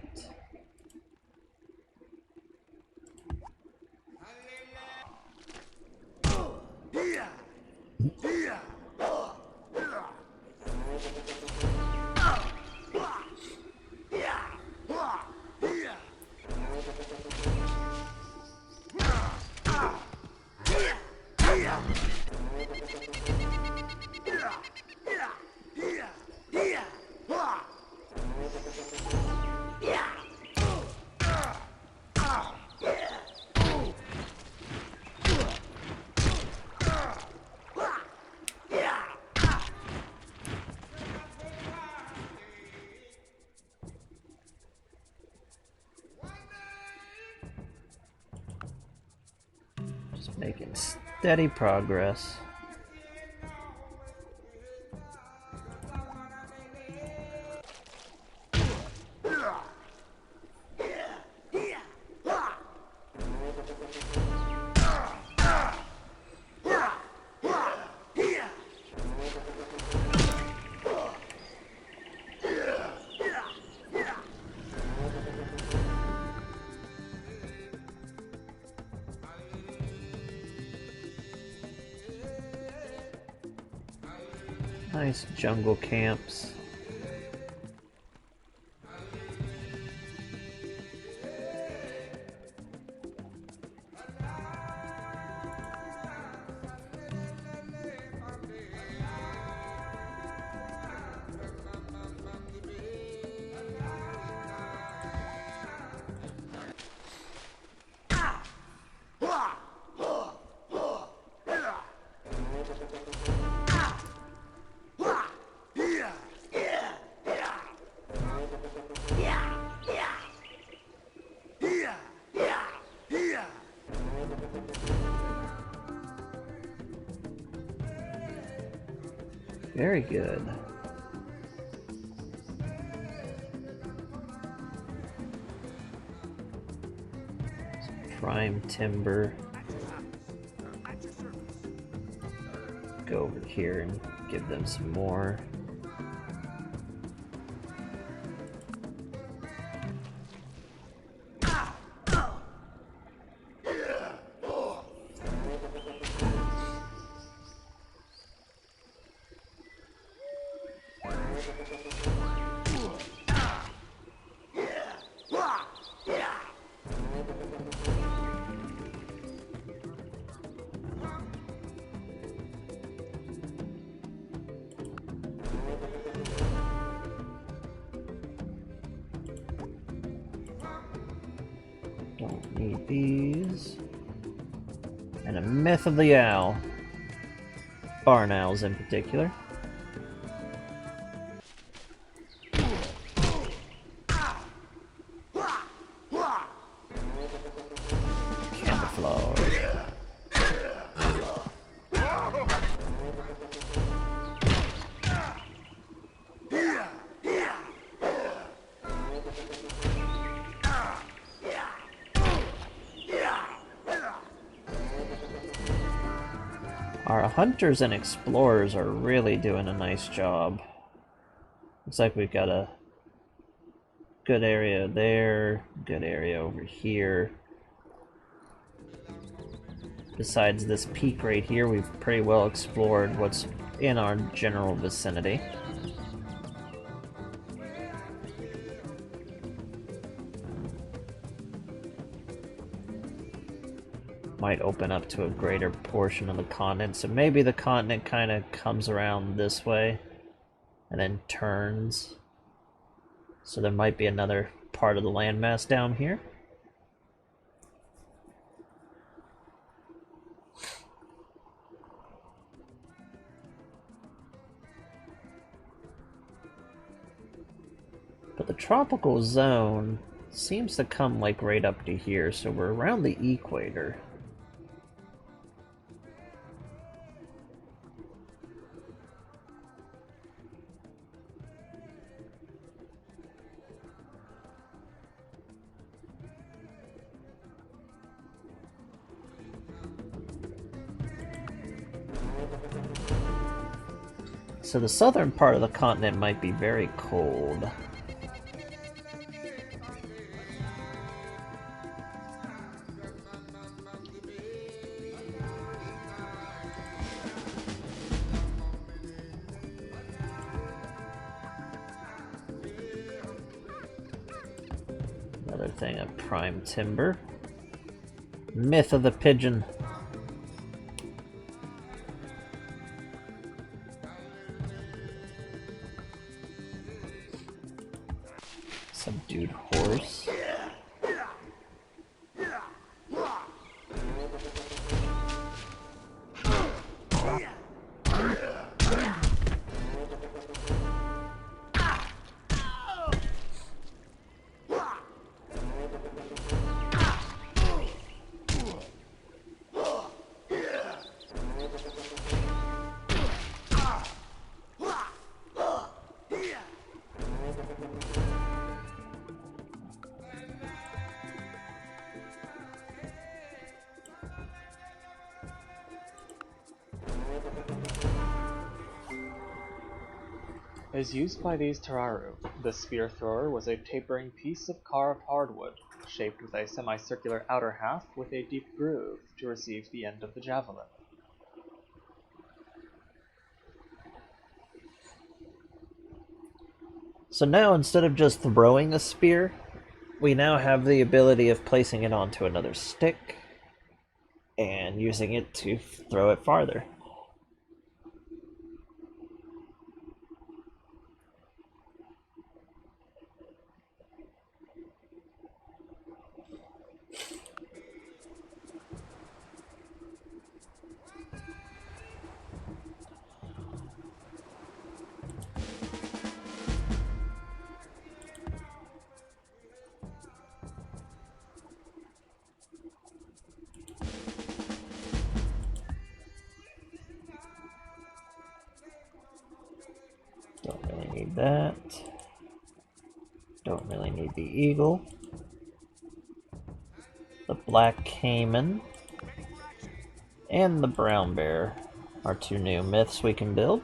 Making steady progress. Nice jungle camps. Very good. Some prime timber. Go over here and give them some more. Don't need these. And a myth of the owl. Barn owls in particular. Camouflage. Our hunters and explorers are really doing a nice job. Looks like we've got a good area there, good area over here. Besides this peak right here, we've pretty well explored what's in our general vicinity. Might open up to a greater portion of the continent, so maybe the continent kind of comes around this way and then turns. So there might be another part of the landmass down here. But the tropical zone seems to come like right up to here, so we're around the equator. So the southern part of the continent might be very cold. Another thing of prime timber. Myth of the pigeon. Subdued horse. As used by these Tararu, the spear thrower was a tapering piece of carved hardwood, shaped with a semicircular outer half with a deep groove to receive the end of the javelin. So now, instead of just throwing a spear, we now have the ability of placing it onto another stick and using it to throw it farther. Don't really need that. Don't really need the eagle. The black caiman and the brown bear are two new myths we can build.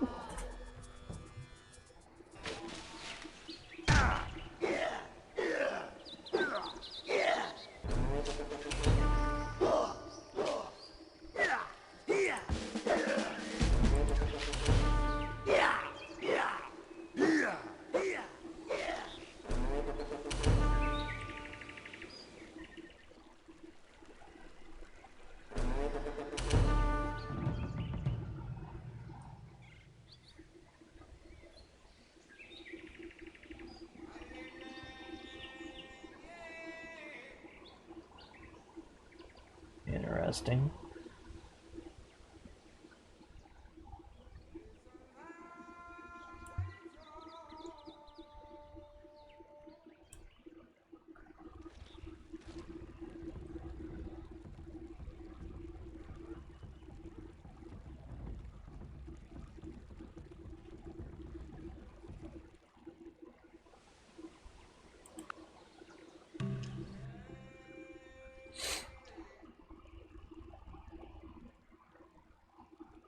Interesting.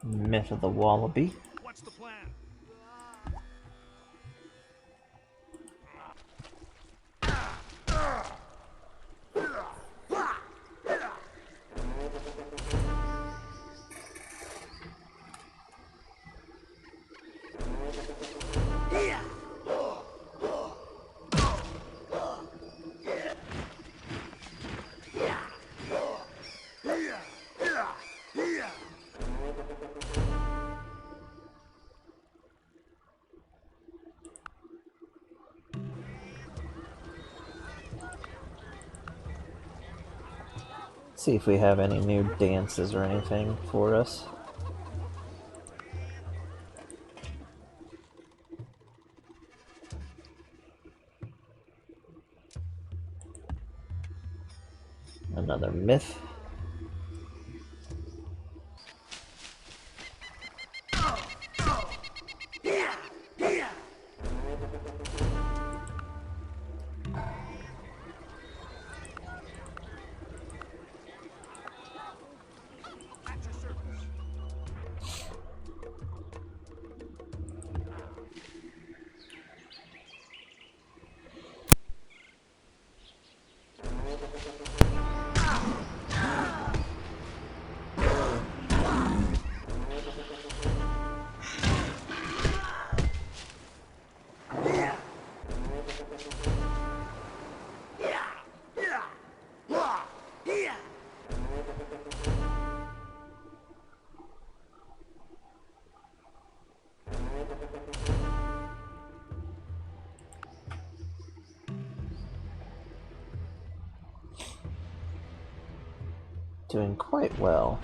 Myth of the wallaby. What's the plan? See if we have any new dances or anything for us. Another myth. At your service. Doing quite well.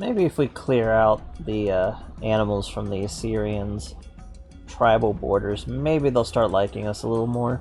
Maybe if we clear out the animals from the Assyrians, tribal borders, maybe they'll start liking us a little more.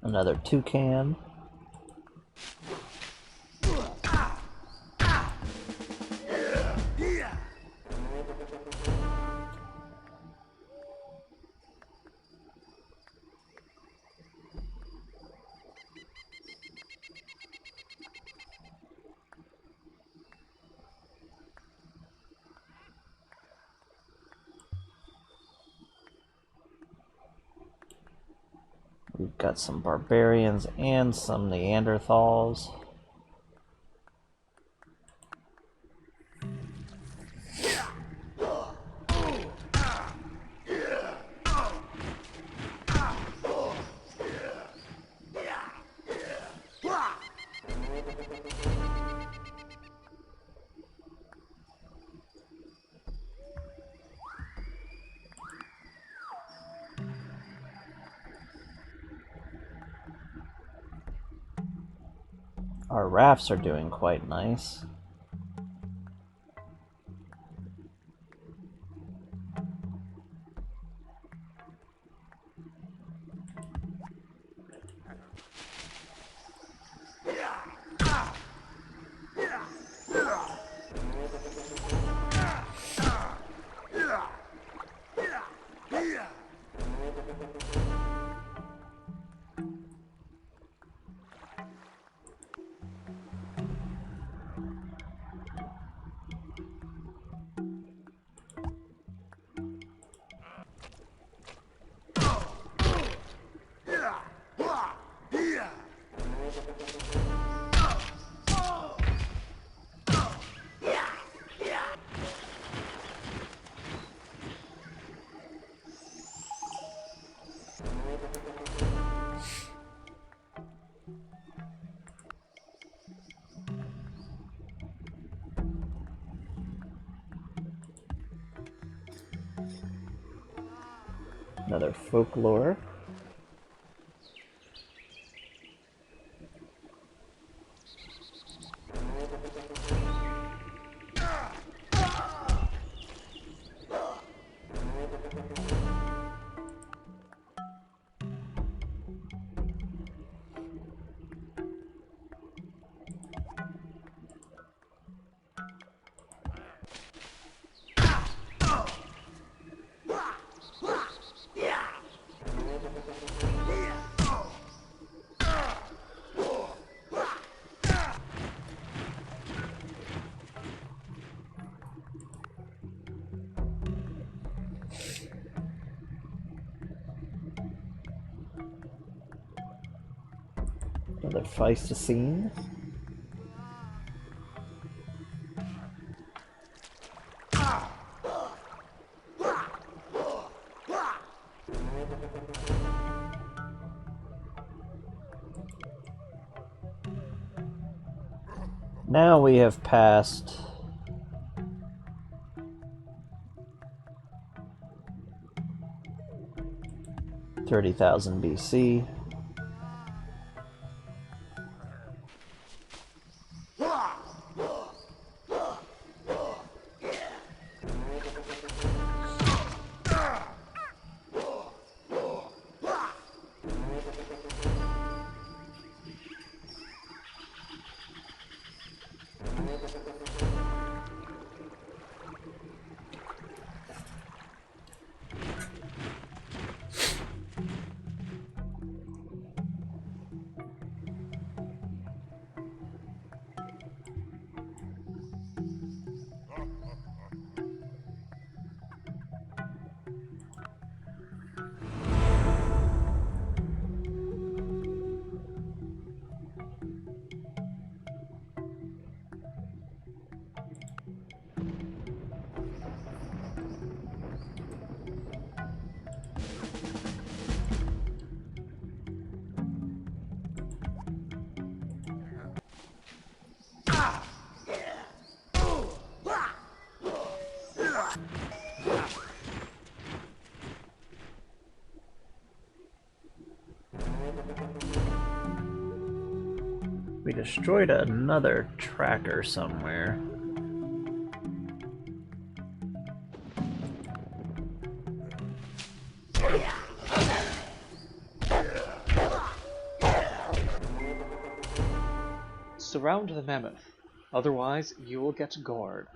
Another toucan. We've got some barbarians and some Neanderthals. Our rafts are doing quite nice. Another folklore. Another Pleistocene. Now we have passed $30,000 BC. We destroyed another tracker somewhere. Surround the mammoth, otherwise you will get gored.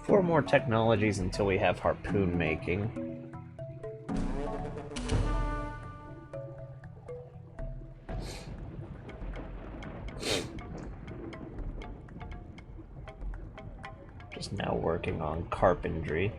Four more technologies until we have harpoon making. Just now working on carpentry.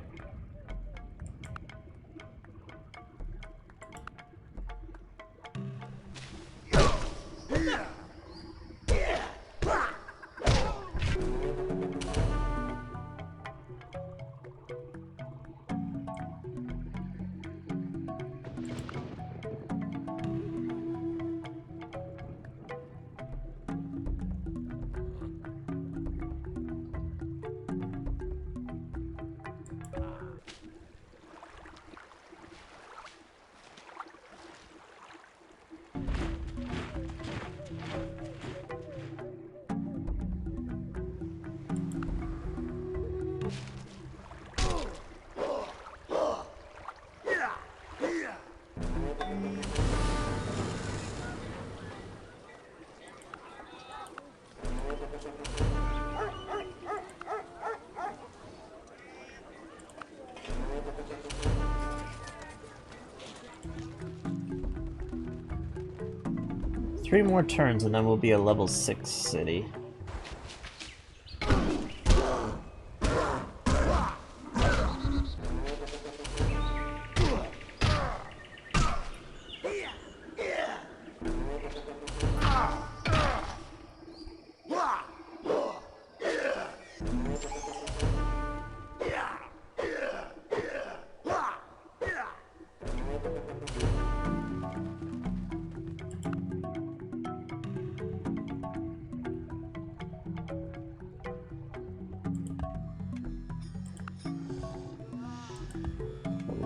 Three more turns and then we'll be a level 6 city.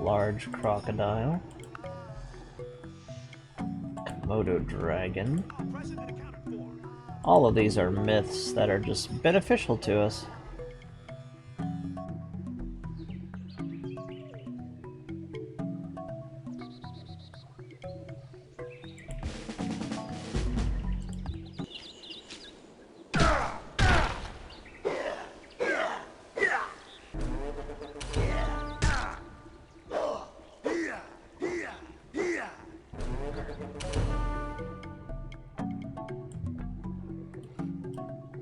Large crocodile, Komodo dragon. President accounted for. All of these are myths that are just beneficial to us.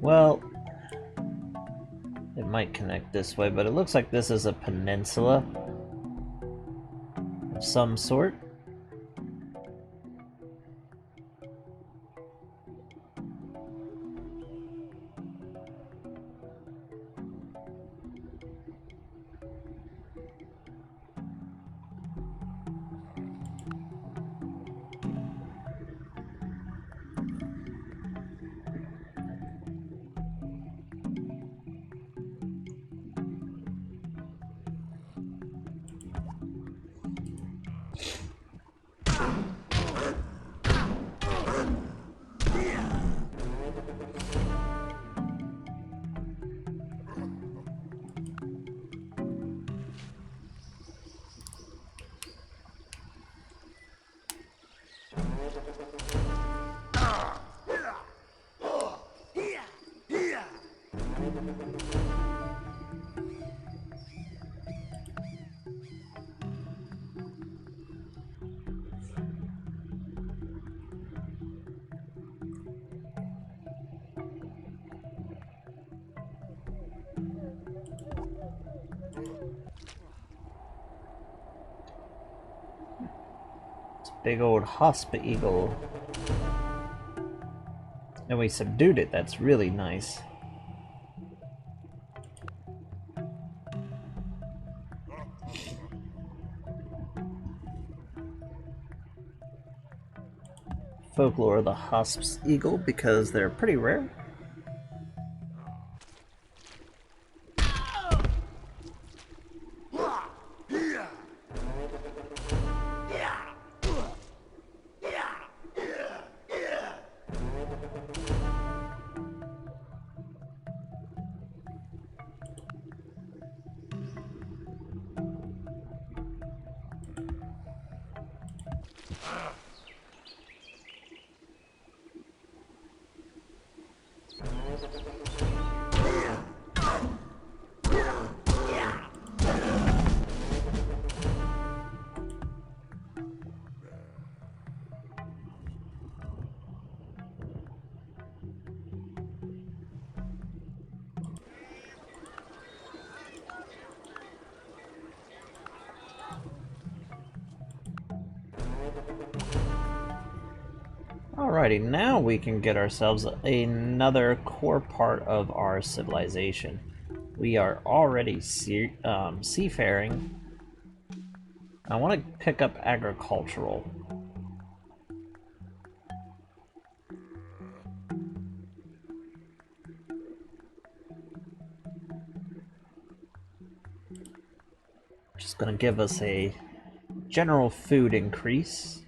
Well, it might connect this way, but it looks like this is a peninsula of some sort. big old hosp eagle. And we subdued it, that's really nice. Folklore of the hosp eagle because they're pretty rare. Alrighty, now we can get ourselves another core part of our civilization. We are already seafaring. I want to pick up agricultural. Just going to give us a general food increase.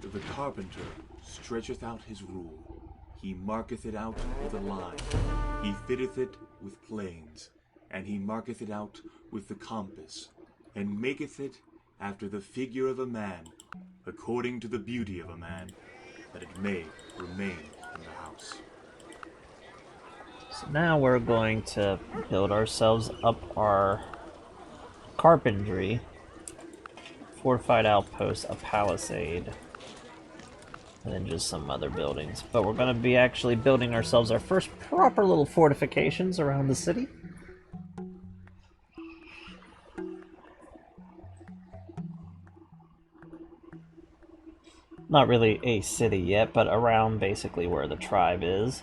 The carpenter stretcheth out his rule. He marketh it out with a line. He fitteth it with planes. And he marketh it out with the compass. And maketh it after the figure of a man, according to the beauty of a man, that it may remain in the house. So now we're going to build ourselves up our carpentry, fortified outpost, a palisade, and then just some other buildings. But we're going to be actually building ourselves our first proper little fortifications around the city. Not really a city yet, but around basically where the tribe is.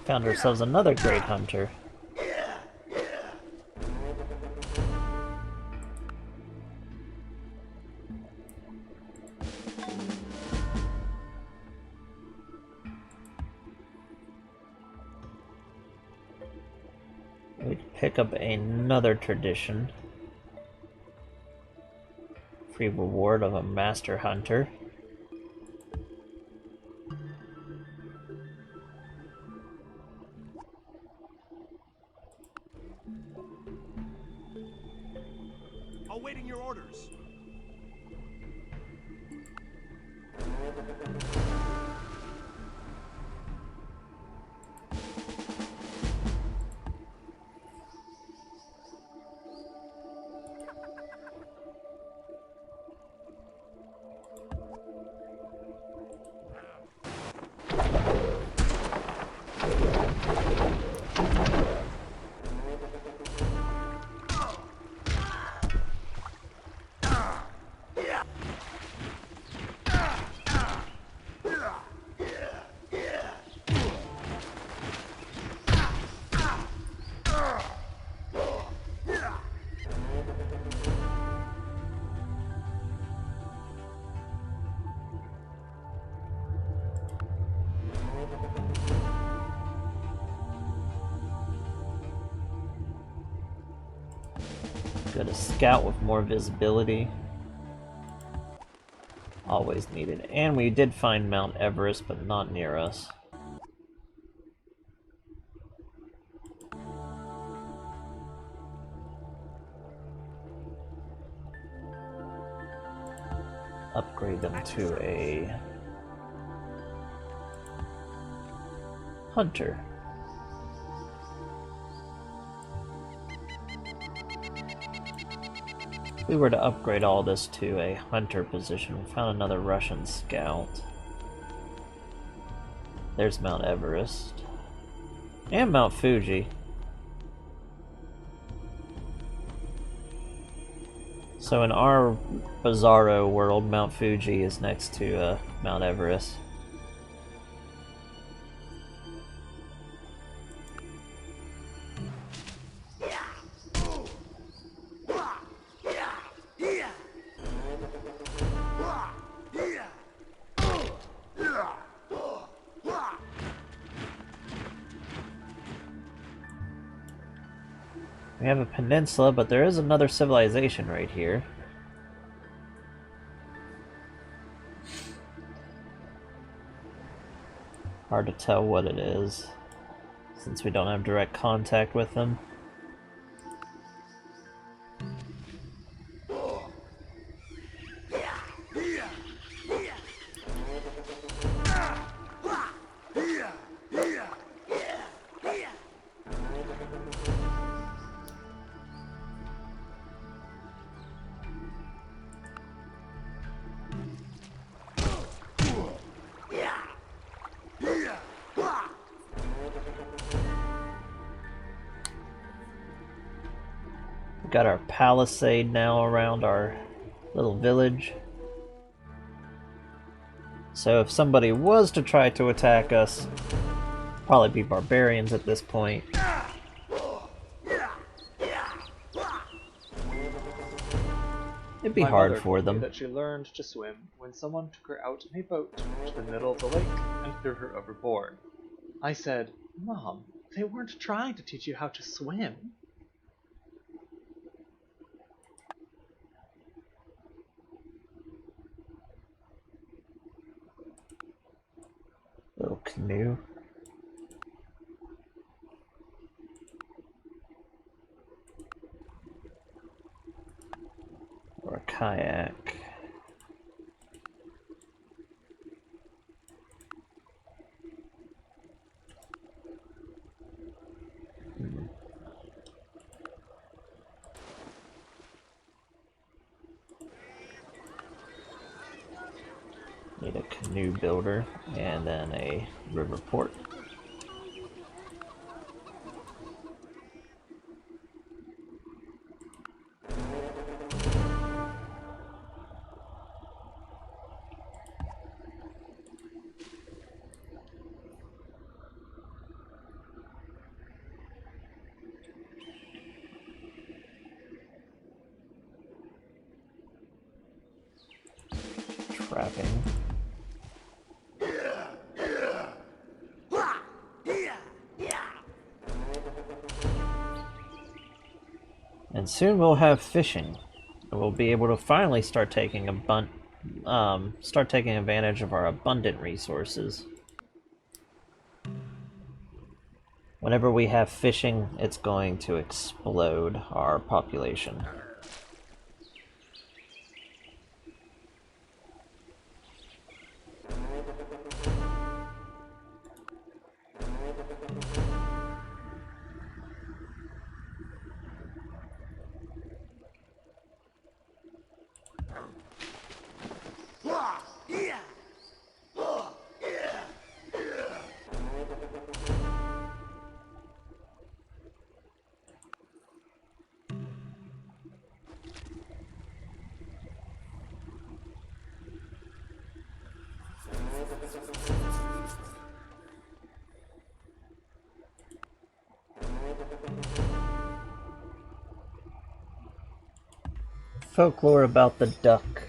Found ourselves another great hunter. We pick up another tradition. Free reward of a master hunter. Awaiting your orders. Got a scout with more visibility. Always needed. And we did find Mount Everest, but not near us. Upgrade them to a hunter. If we were to upgrade all this to a hunter position, we found another Russian scout. There's Mount Everest. And Mount Fuji. So in our bizarro world, Mount Fuji is next to Mount Everest. We have a peninsula, but there is another civilization right here. Hard to tell what it is, since we don't have direct contact with them. Got our palisade now around our little village. So if somebody was to try to attack us, probably be barbarians at this point. It'd be My hard mother for told me them. that she learned to swim when someone took her out in a boat to the middle of the lake and threw her overboard. I said, "Mom, they weren't trying to teach you how to swim." Little canoe. Or a kayak. Need a canoe builder and then a river port. trapping. And soon we'll have fishing. And we'll be able to finally start taking advantage of our abundant resources. Whenever we have fishing, it's going to explode our population. Folklore about the duck.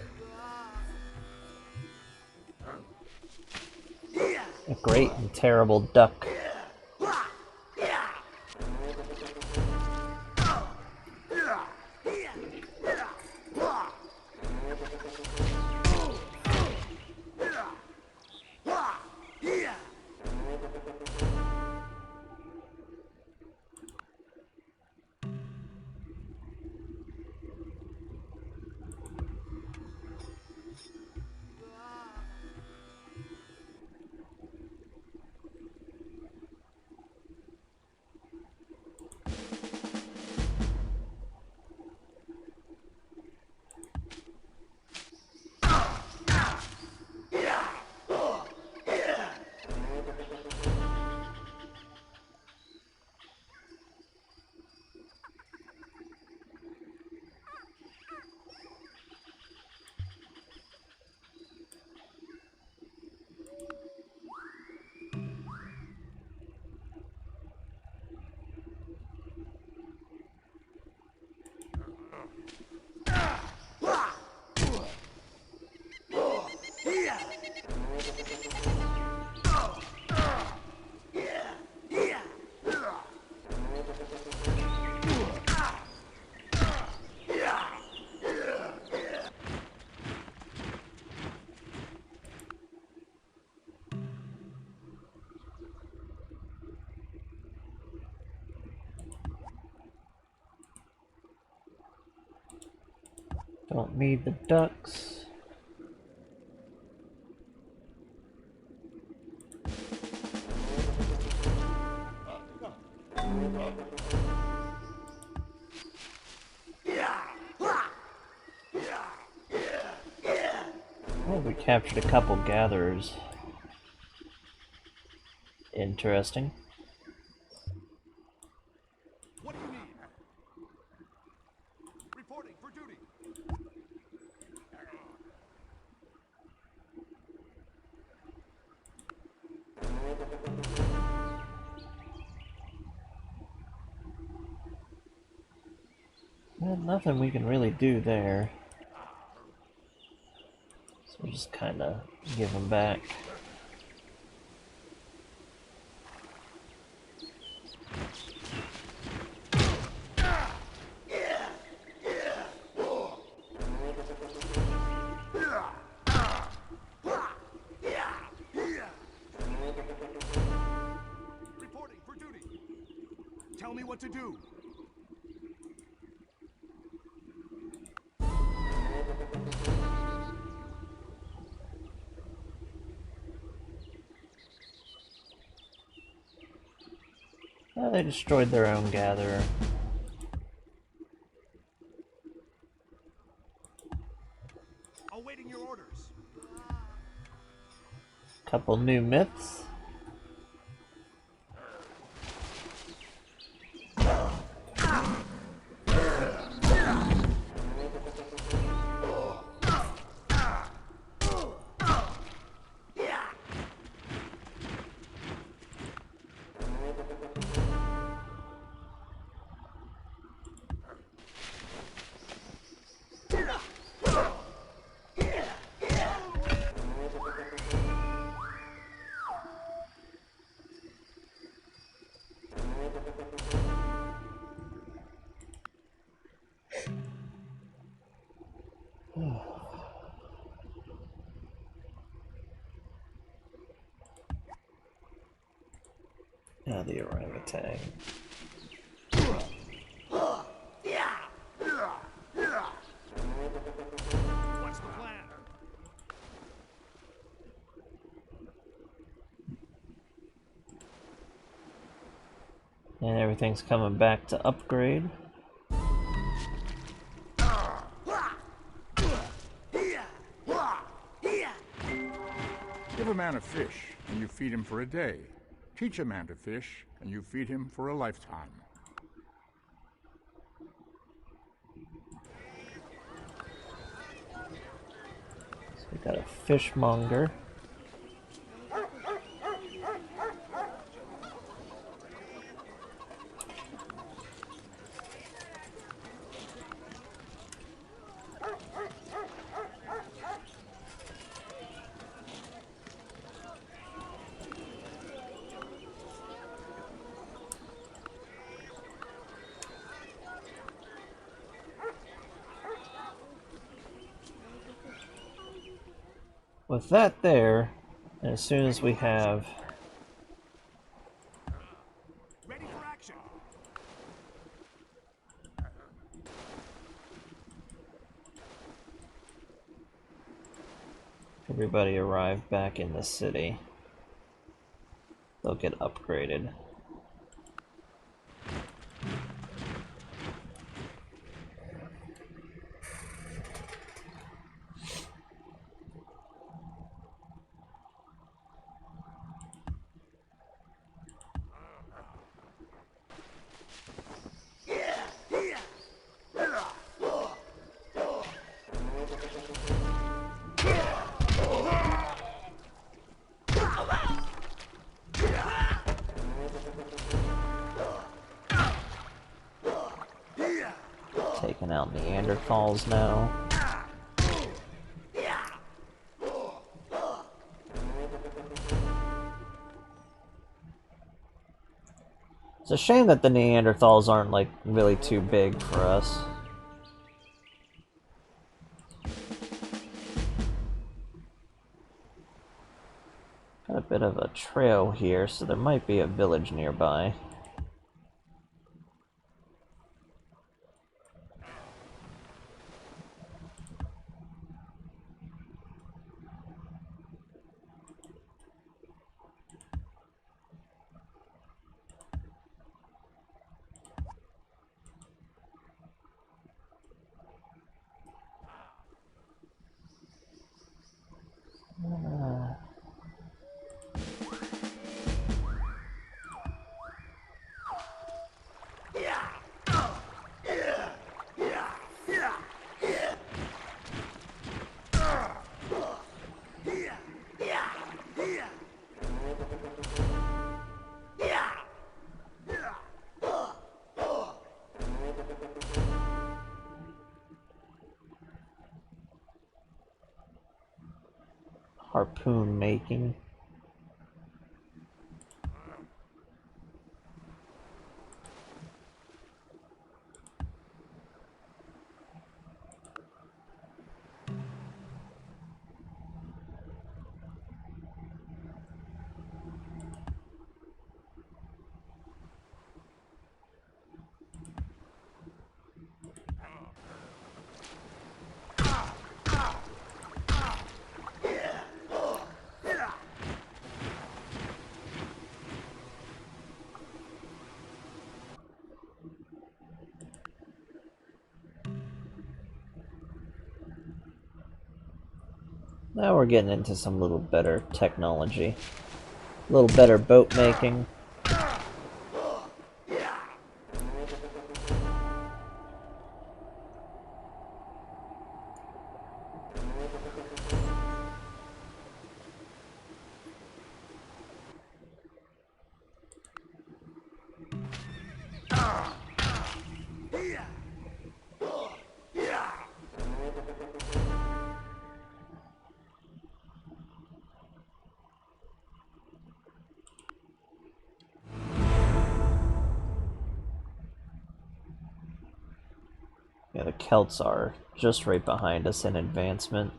A great and terrible duck. Don't need the ducks. Oh, we captured a couple gatherers. Interesting. What do you need? Reporting for duty. Well, nothing we can really do there. So we'll just kind of give them back. Reporting for duty. Tell me what to do. Oh, they destroyed their own gatherer. Awaiting your orders. Couple new myths. Now the orangutan. What's the plan? And everything's coming back to upgrade. Give a man a fish, and you feed him for a day. Teach a man to fish, and you feed him for a lifetime. So we got a fishmonger. With that there, as soon as we have Ready for action. everybody arrive back in the city, they'll get upgraded. Taking out Neanderthals now. It's a shame that the Neanderthals aren't, like, really too big for us. Got a bit of a trail here, so there might be a village nearby. Harpoon making. Now we're getting into some little better technology. A little better boat making. the Celts are just right behind us in advancement.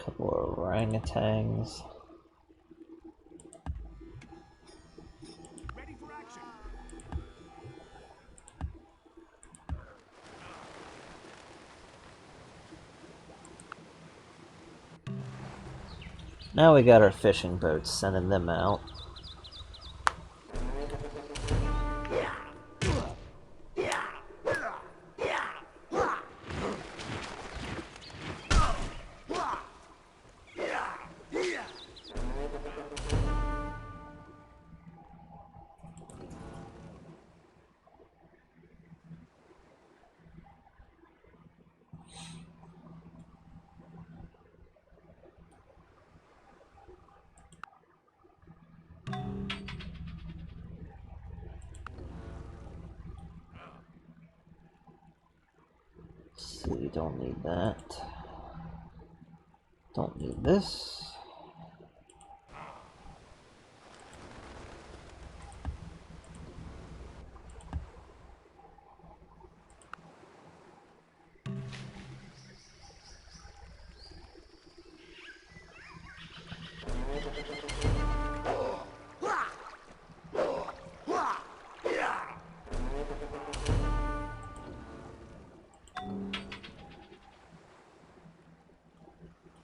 Couple of orangutans. Ready for action. Now we got our fishing boats, sending them out. See, don't need that. Don't need this.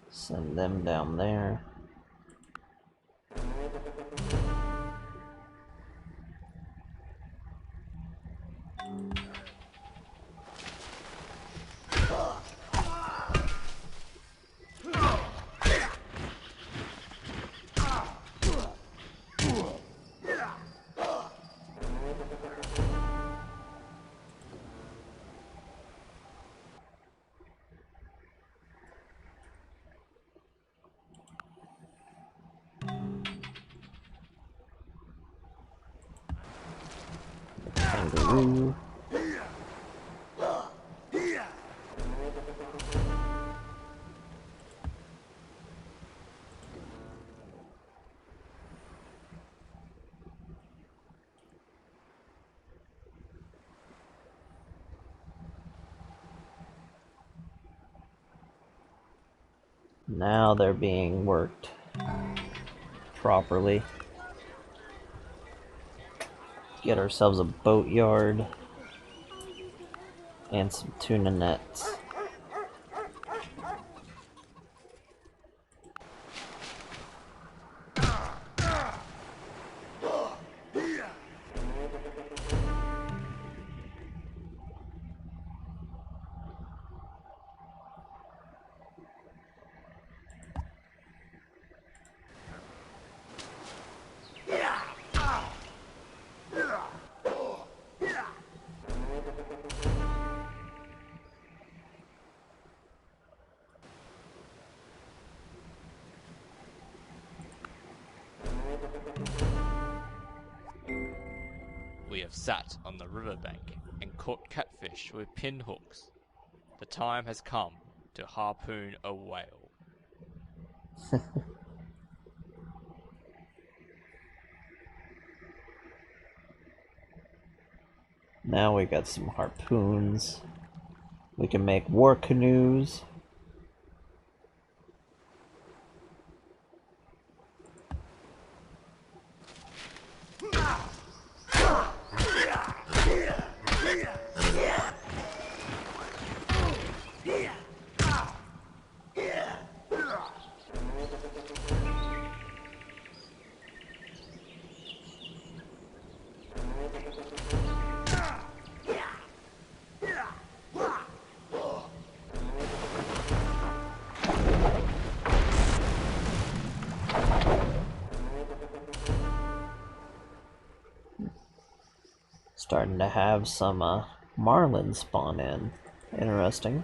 Send them down there. Kangaroo. Now they're being worked properly. Get ourselves a boatyard and some tuna nets. We have sat on the riverbank and caught catfish with pinhooks. The time has come to harpoon a whale. Now we got some harpoons. We can make war canoes. Starting to have some marlin spawn in. Interesting.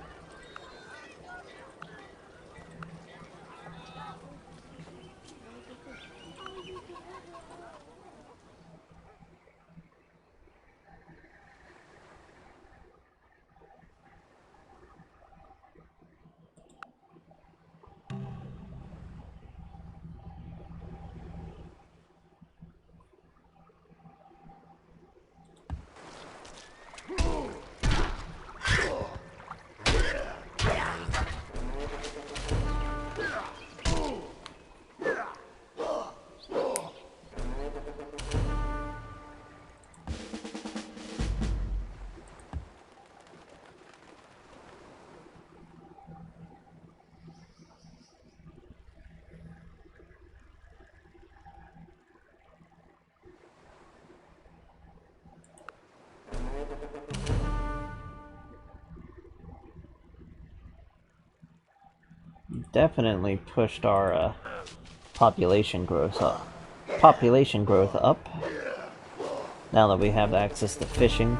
Definitely pushed our population growth up. Now that we have access to fishing.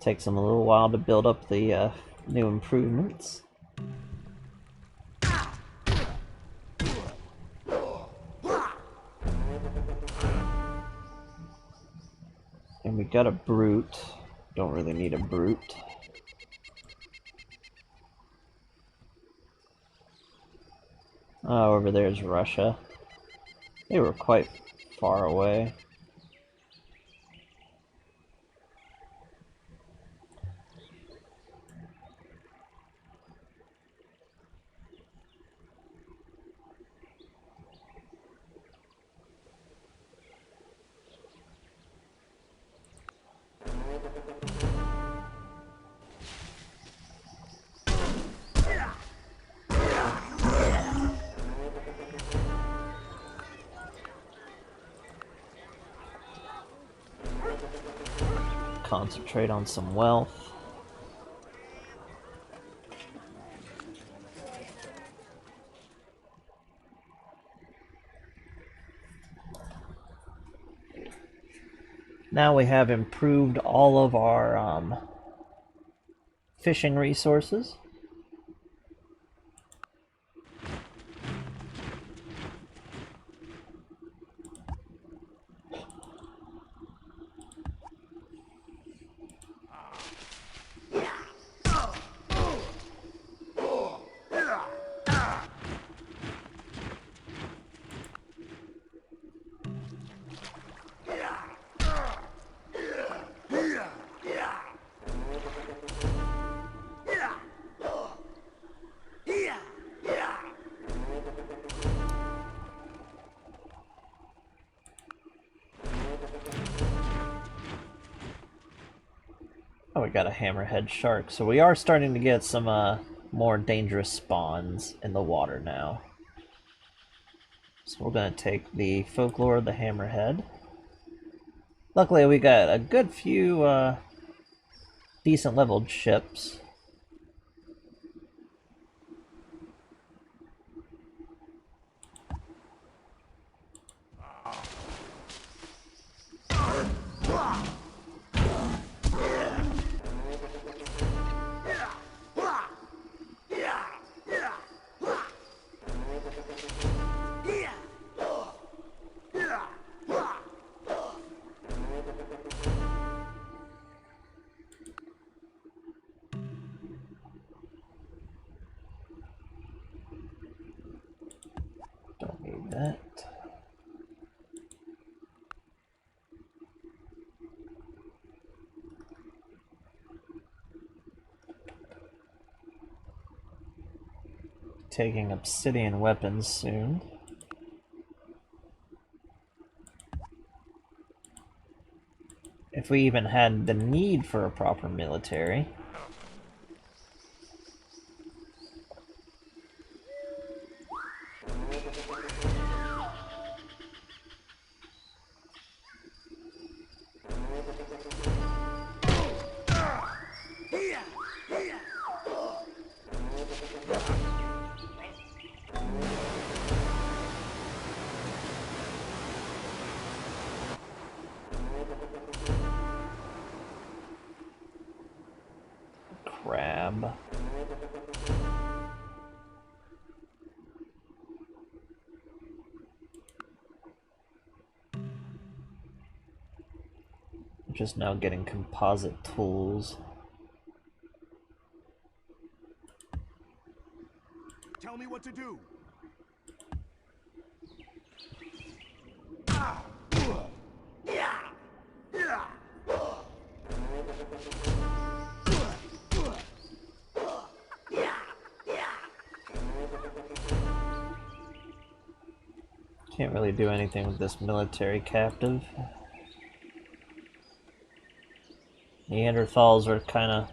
Takes them a little while to build up the new improvements. And we got a brute. Don't really need a brute. Oh, over there's Russia. They were quite far away. Concentrate on some wealth. Now we have improved all of our fishing resources. Oh, we got a hammerhead shark. So we are starting to get some more dangerous spawns in the water now. So we're going to take the folklore of the hammerhead. Luckily we got a good few decent leveled ships. Don't need that. Taking obsidian weapons soon. If we even had the need for a proper military. Crab. Just now getting composite tools. Tell me what to do. Can't really do anything with this military captive. Neanderthals are kind of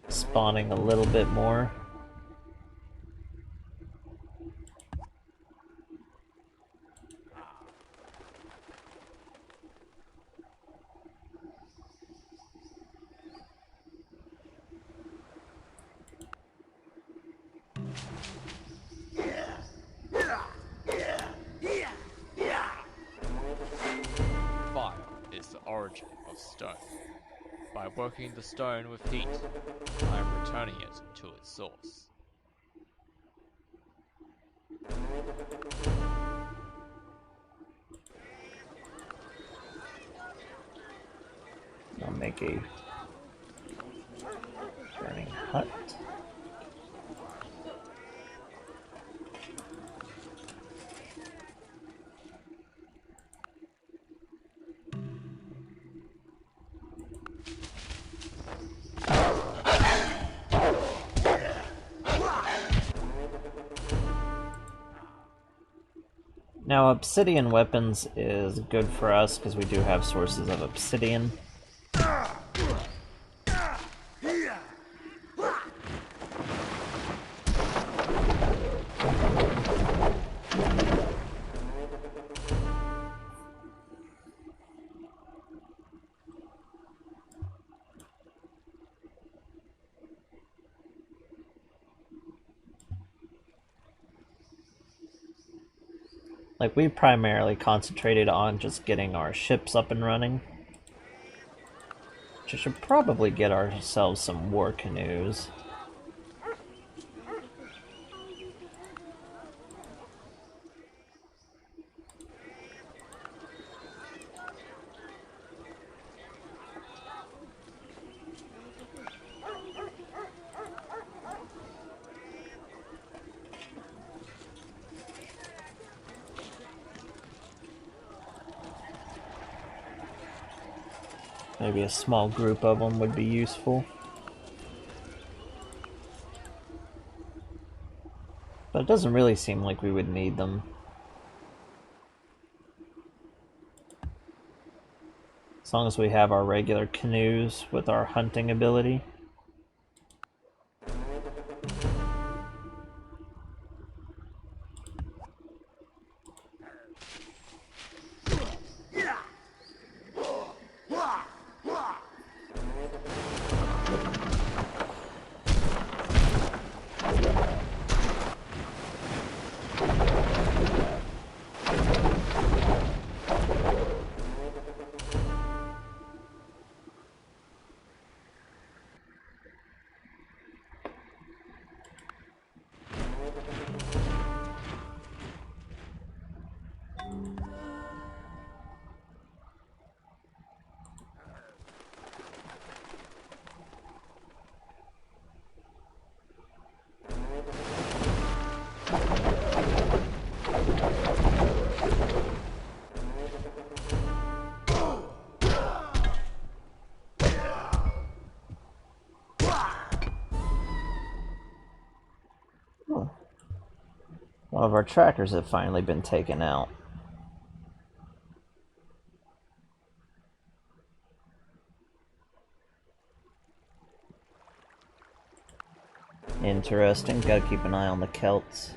spawning a little bit more. Fire is the origin of stone. By working the stone with heat, I am returning it to its source. I'll make a burning hut. Now, obsidian weapons is good for us because we do have sources of obsidian. Like, we primarily concentrated on just getting our ships up and running. Which should probably get ourselves some war canoes. Maybe a small group of them would be useful. But it doesn't really seem like we would need them. As long as we have our regular canoes with our hunting ability. One of our trackers have finally been taken out. Interesting, gotta keep an eye on the Celts.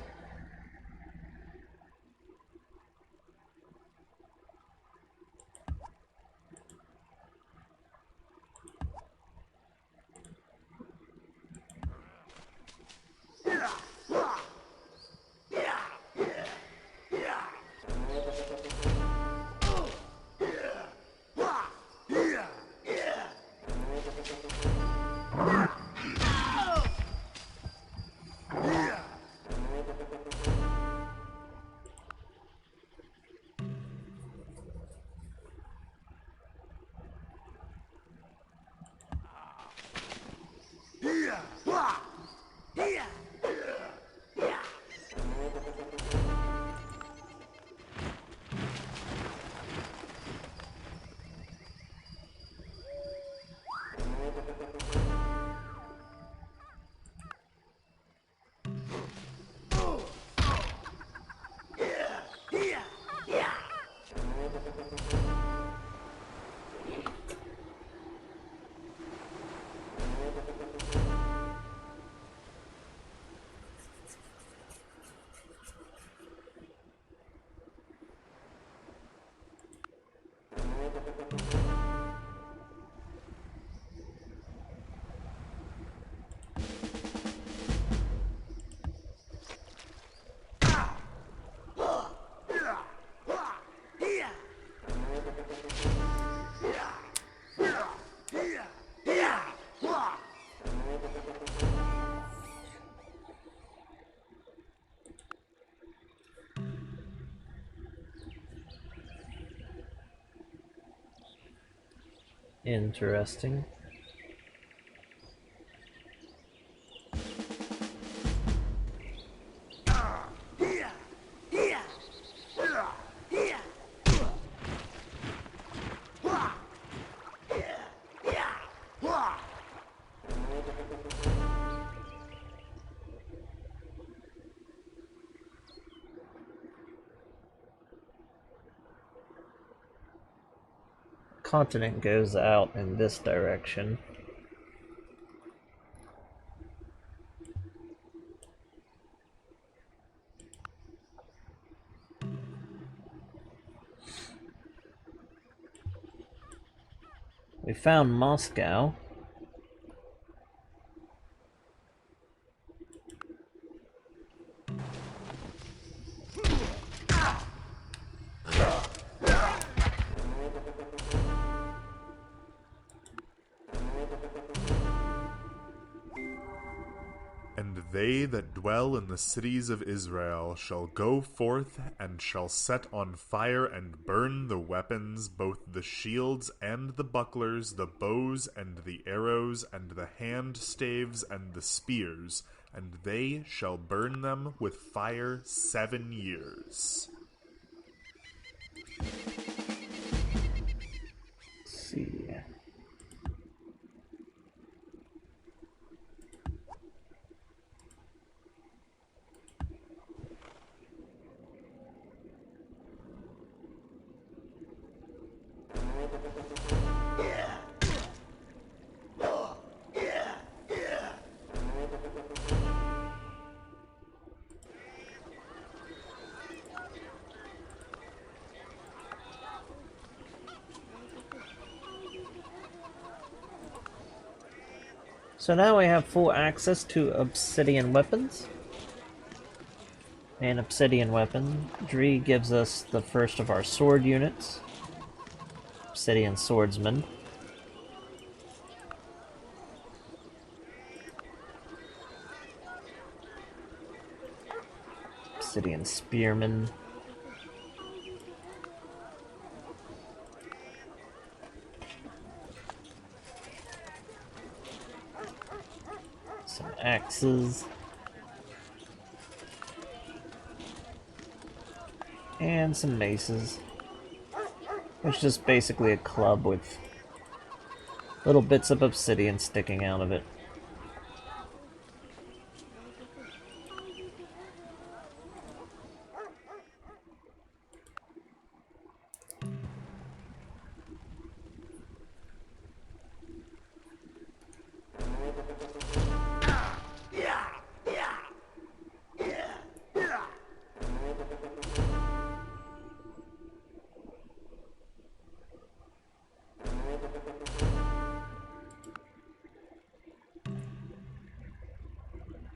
Interesting. Continent goes out in this direction. We found Moscow. And they that dwell in the cities of Israel shall go forth and shall set on fire and burn the weapons, both the shields and the bucklers, the bows and the arrows, and the hand staves and the spears, and they shall burn them with fire 7 years. Let's see. So now we have full access to obsidian weapons. An obsidian weapon. Dree gives us the first of our sword units. Obsidian swordsman. Obsidian spearman. Some axes. And some maces. Which is just basically a club with little bits of obsidian sticking out of it.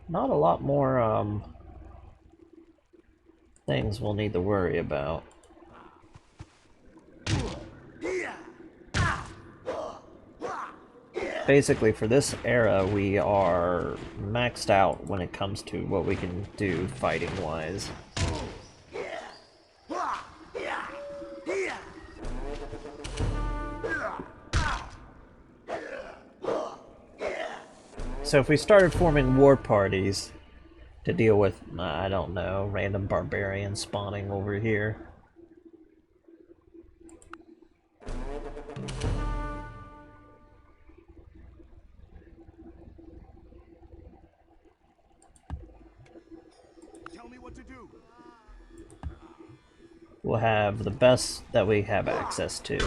Not a lot more, things we'll need to worry about. Basically, for this era, we are maxed out when it comes to what we can do fighting-wise. So if we started forming war parties to deal with, I don't know, random barbarians spawning over here. Tell me what to do. We'll have the best that we have access to.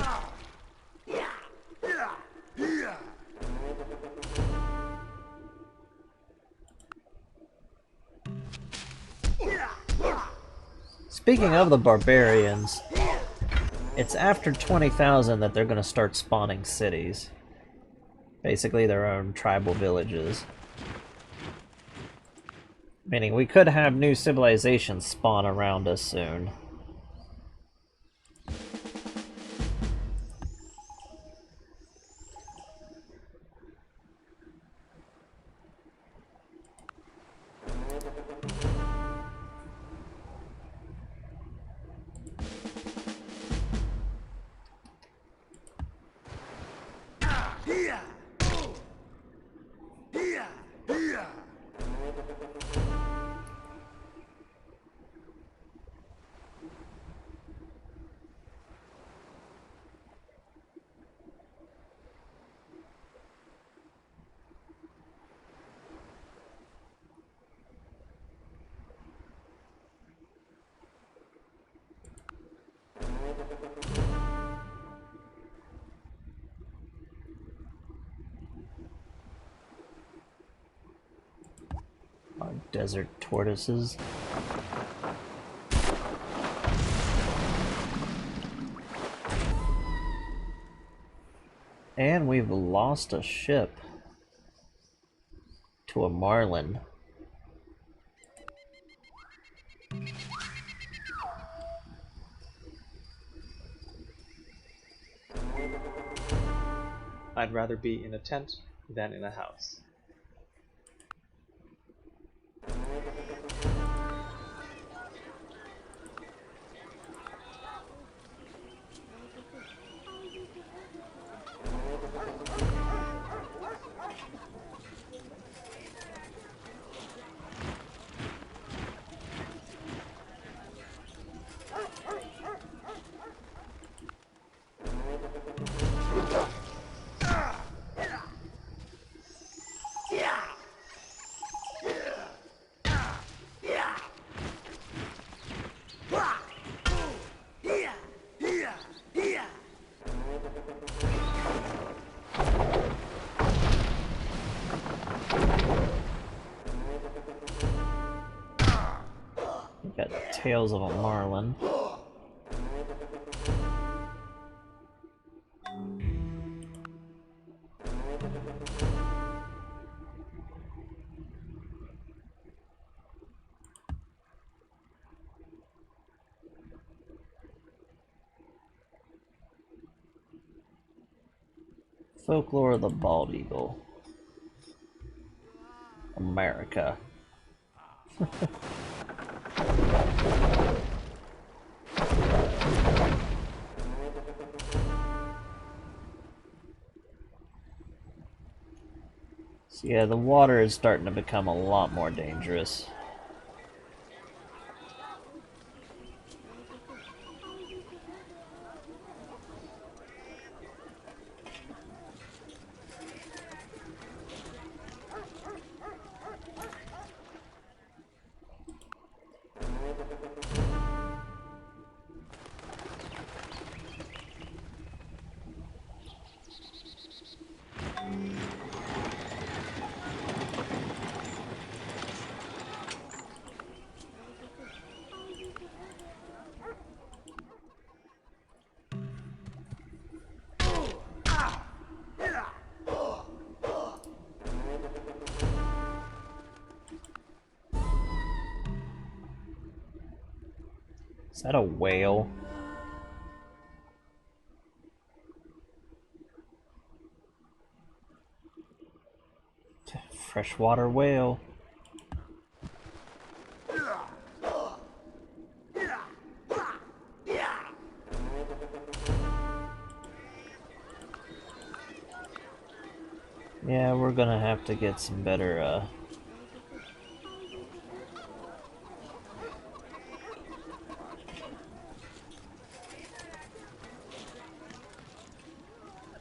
Speaking of the barbarians, it's after 20,000 that they're going to start spawning cities. Basically their own tribal villages. Meaning we could have new civilizations spawn around us soon. Our desert tortoises. And we've lost a ship to a marlin. I'd rather be in a tent than in a house. Got tails of a marlin. Folklore of the bald eagle. America. So yeah, the water is starting to become a lot more dangerous. Is that a whale? Freshwater whale. Yeah, we're gonna have to get some better,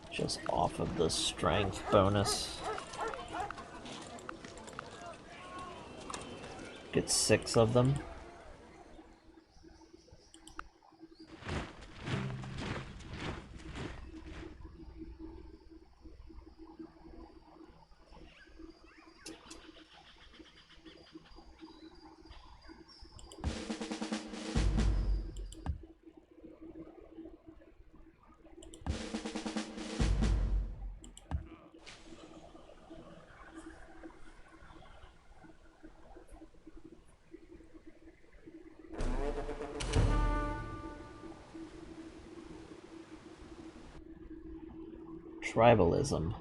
just off of the strength bonus. Get 6 of them. Tribalism.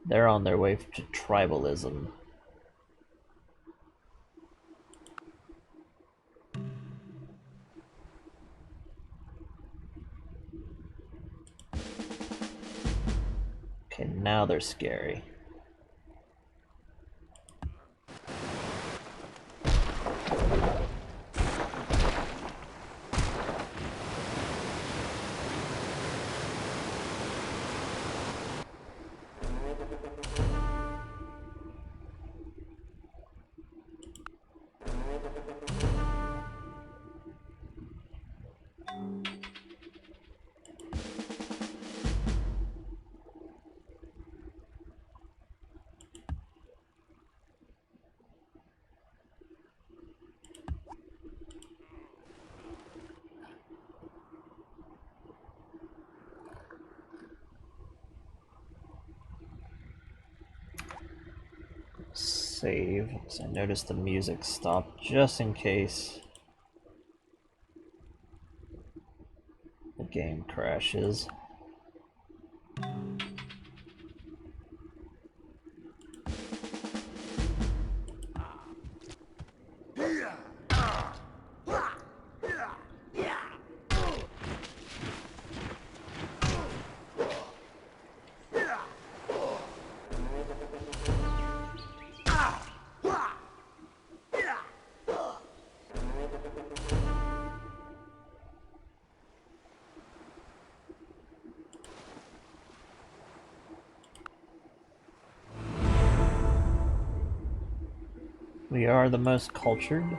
They're on their way to tribalism. Okay, now they're scary. Save, so I noticed the music stopped just in case the game crashes. We are the most cultured.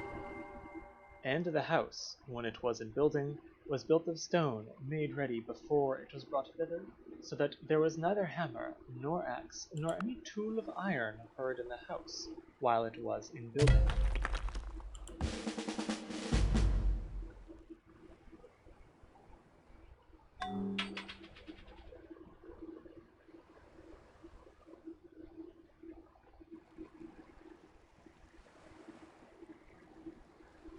And the house, when it was in building, was built of stone, made ready before it was brought thither, so that there was neither hammer, nor axe, nor any tool of iron heard in the house, while it was in building.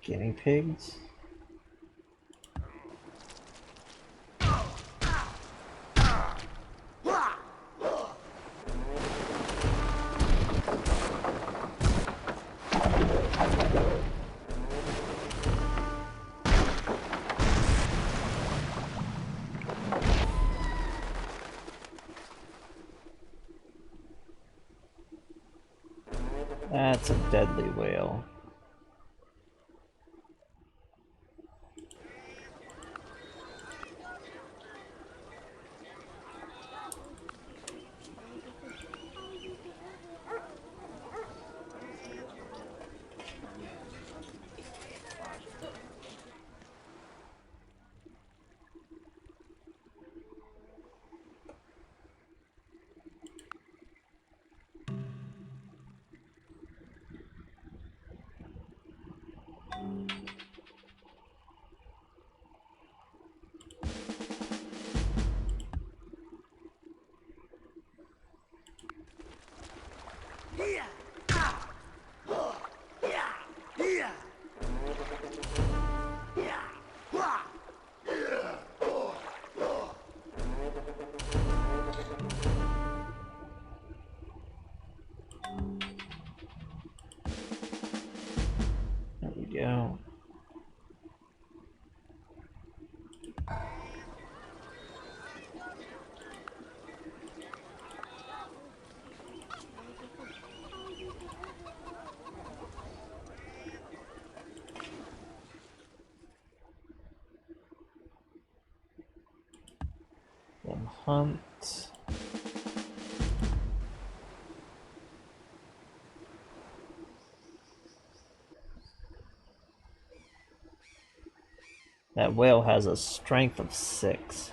Guinea pigs. That's a deadly whale. There we go. hunt. That whale has a strength of 6.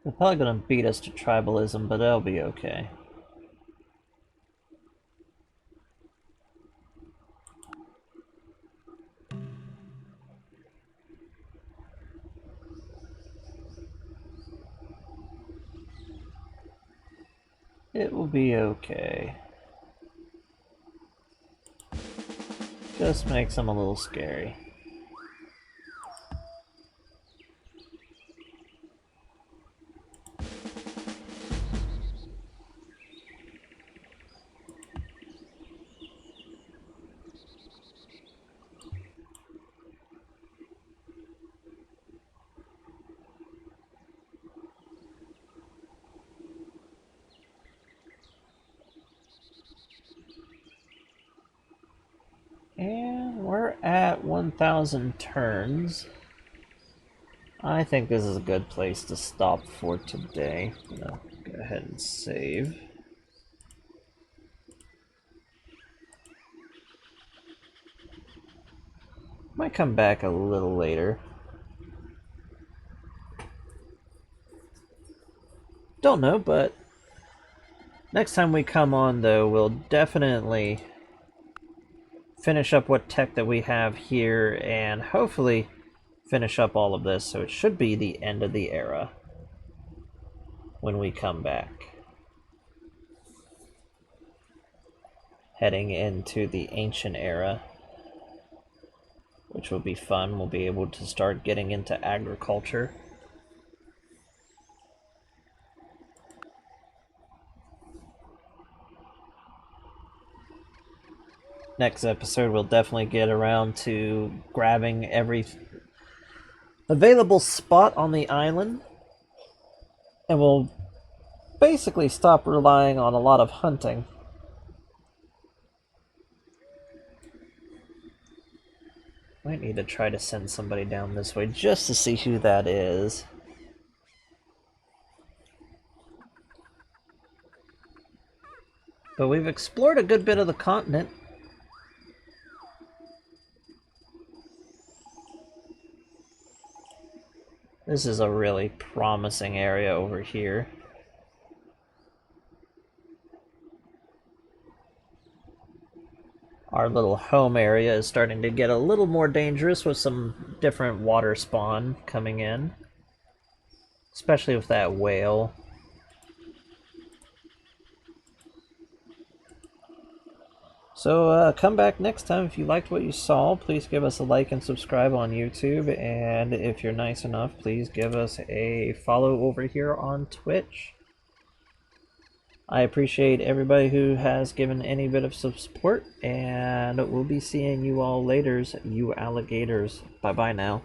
They're probably gonna beat us to tribalism, but that'll be okay. It will be okay. Just makes them a little scary. And we're at 1,000 turns. I think this is a good place to stop for today. I'm gonna go ahead and save. Might come back a little later. Don't know, but next time we come on, though, we'll definitely finish up what tech that we have here and hopefully finish up all of this, so it should be the end of the era when we come back. Heading into the ancient era, which will be fun. We'll be able to start getting into agriculture. Next episode, we'll definitely get around to grabbing every available spot on the island, and we'll basically stop relying on a lot of hunting. Might need to try to send somebody down this way just to see who that is. But we've explored a good bit of the continent. This is a really promising area over here. Our little home area is starting to get a little more dangerous with some different water spawn coming in. Especially with that whale. So come back next time if you liked what you saw. Please give us a like and subscribe on YouTube. And if you're nice enough, please give us a follow over here on Twitch. I appreciate everybody who has given any bit of support. And we'll be seeing you all later, you alligators. Bye-bye now.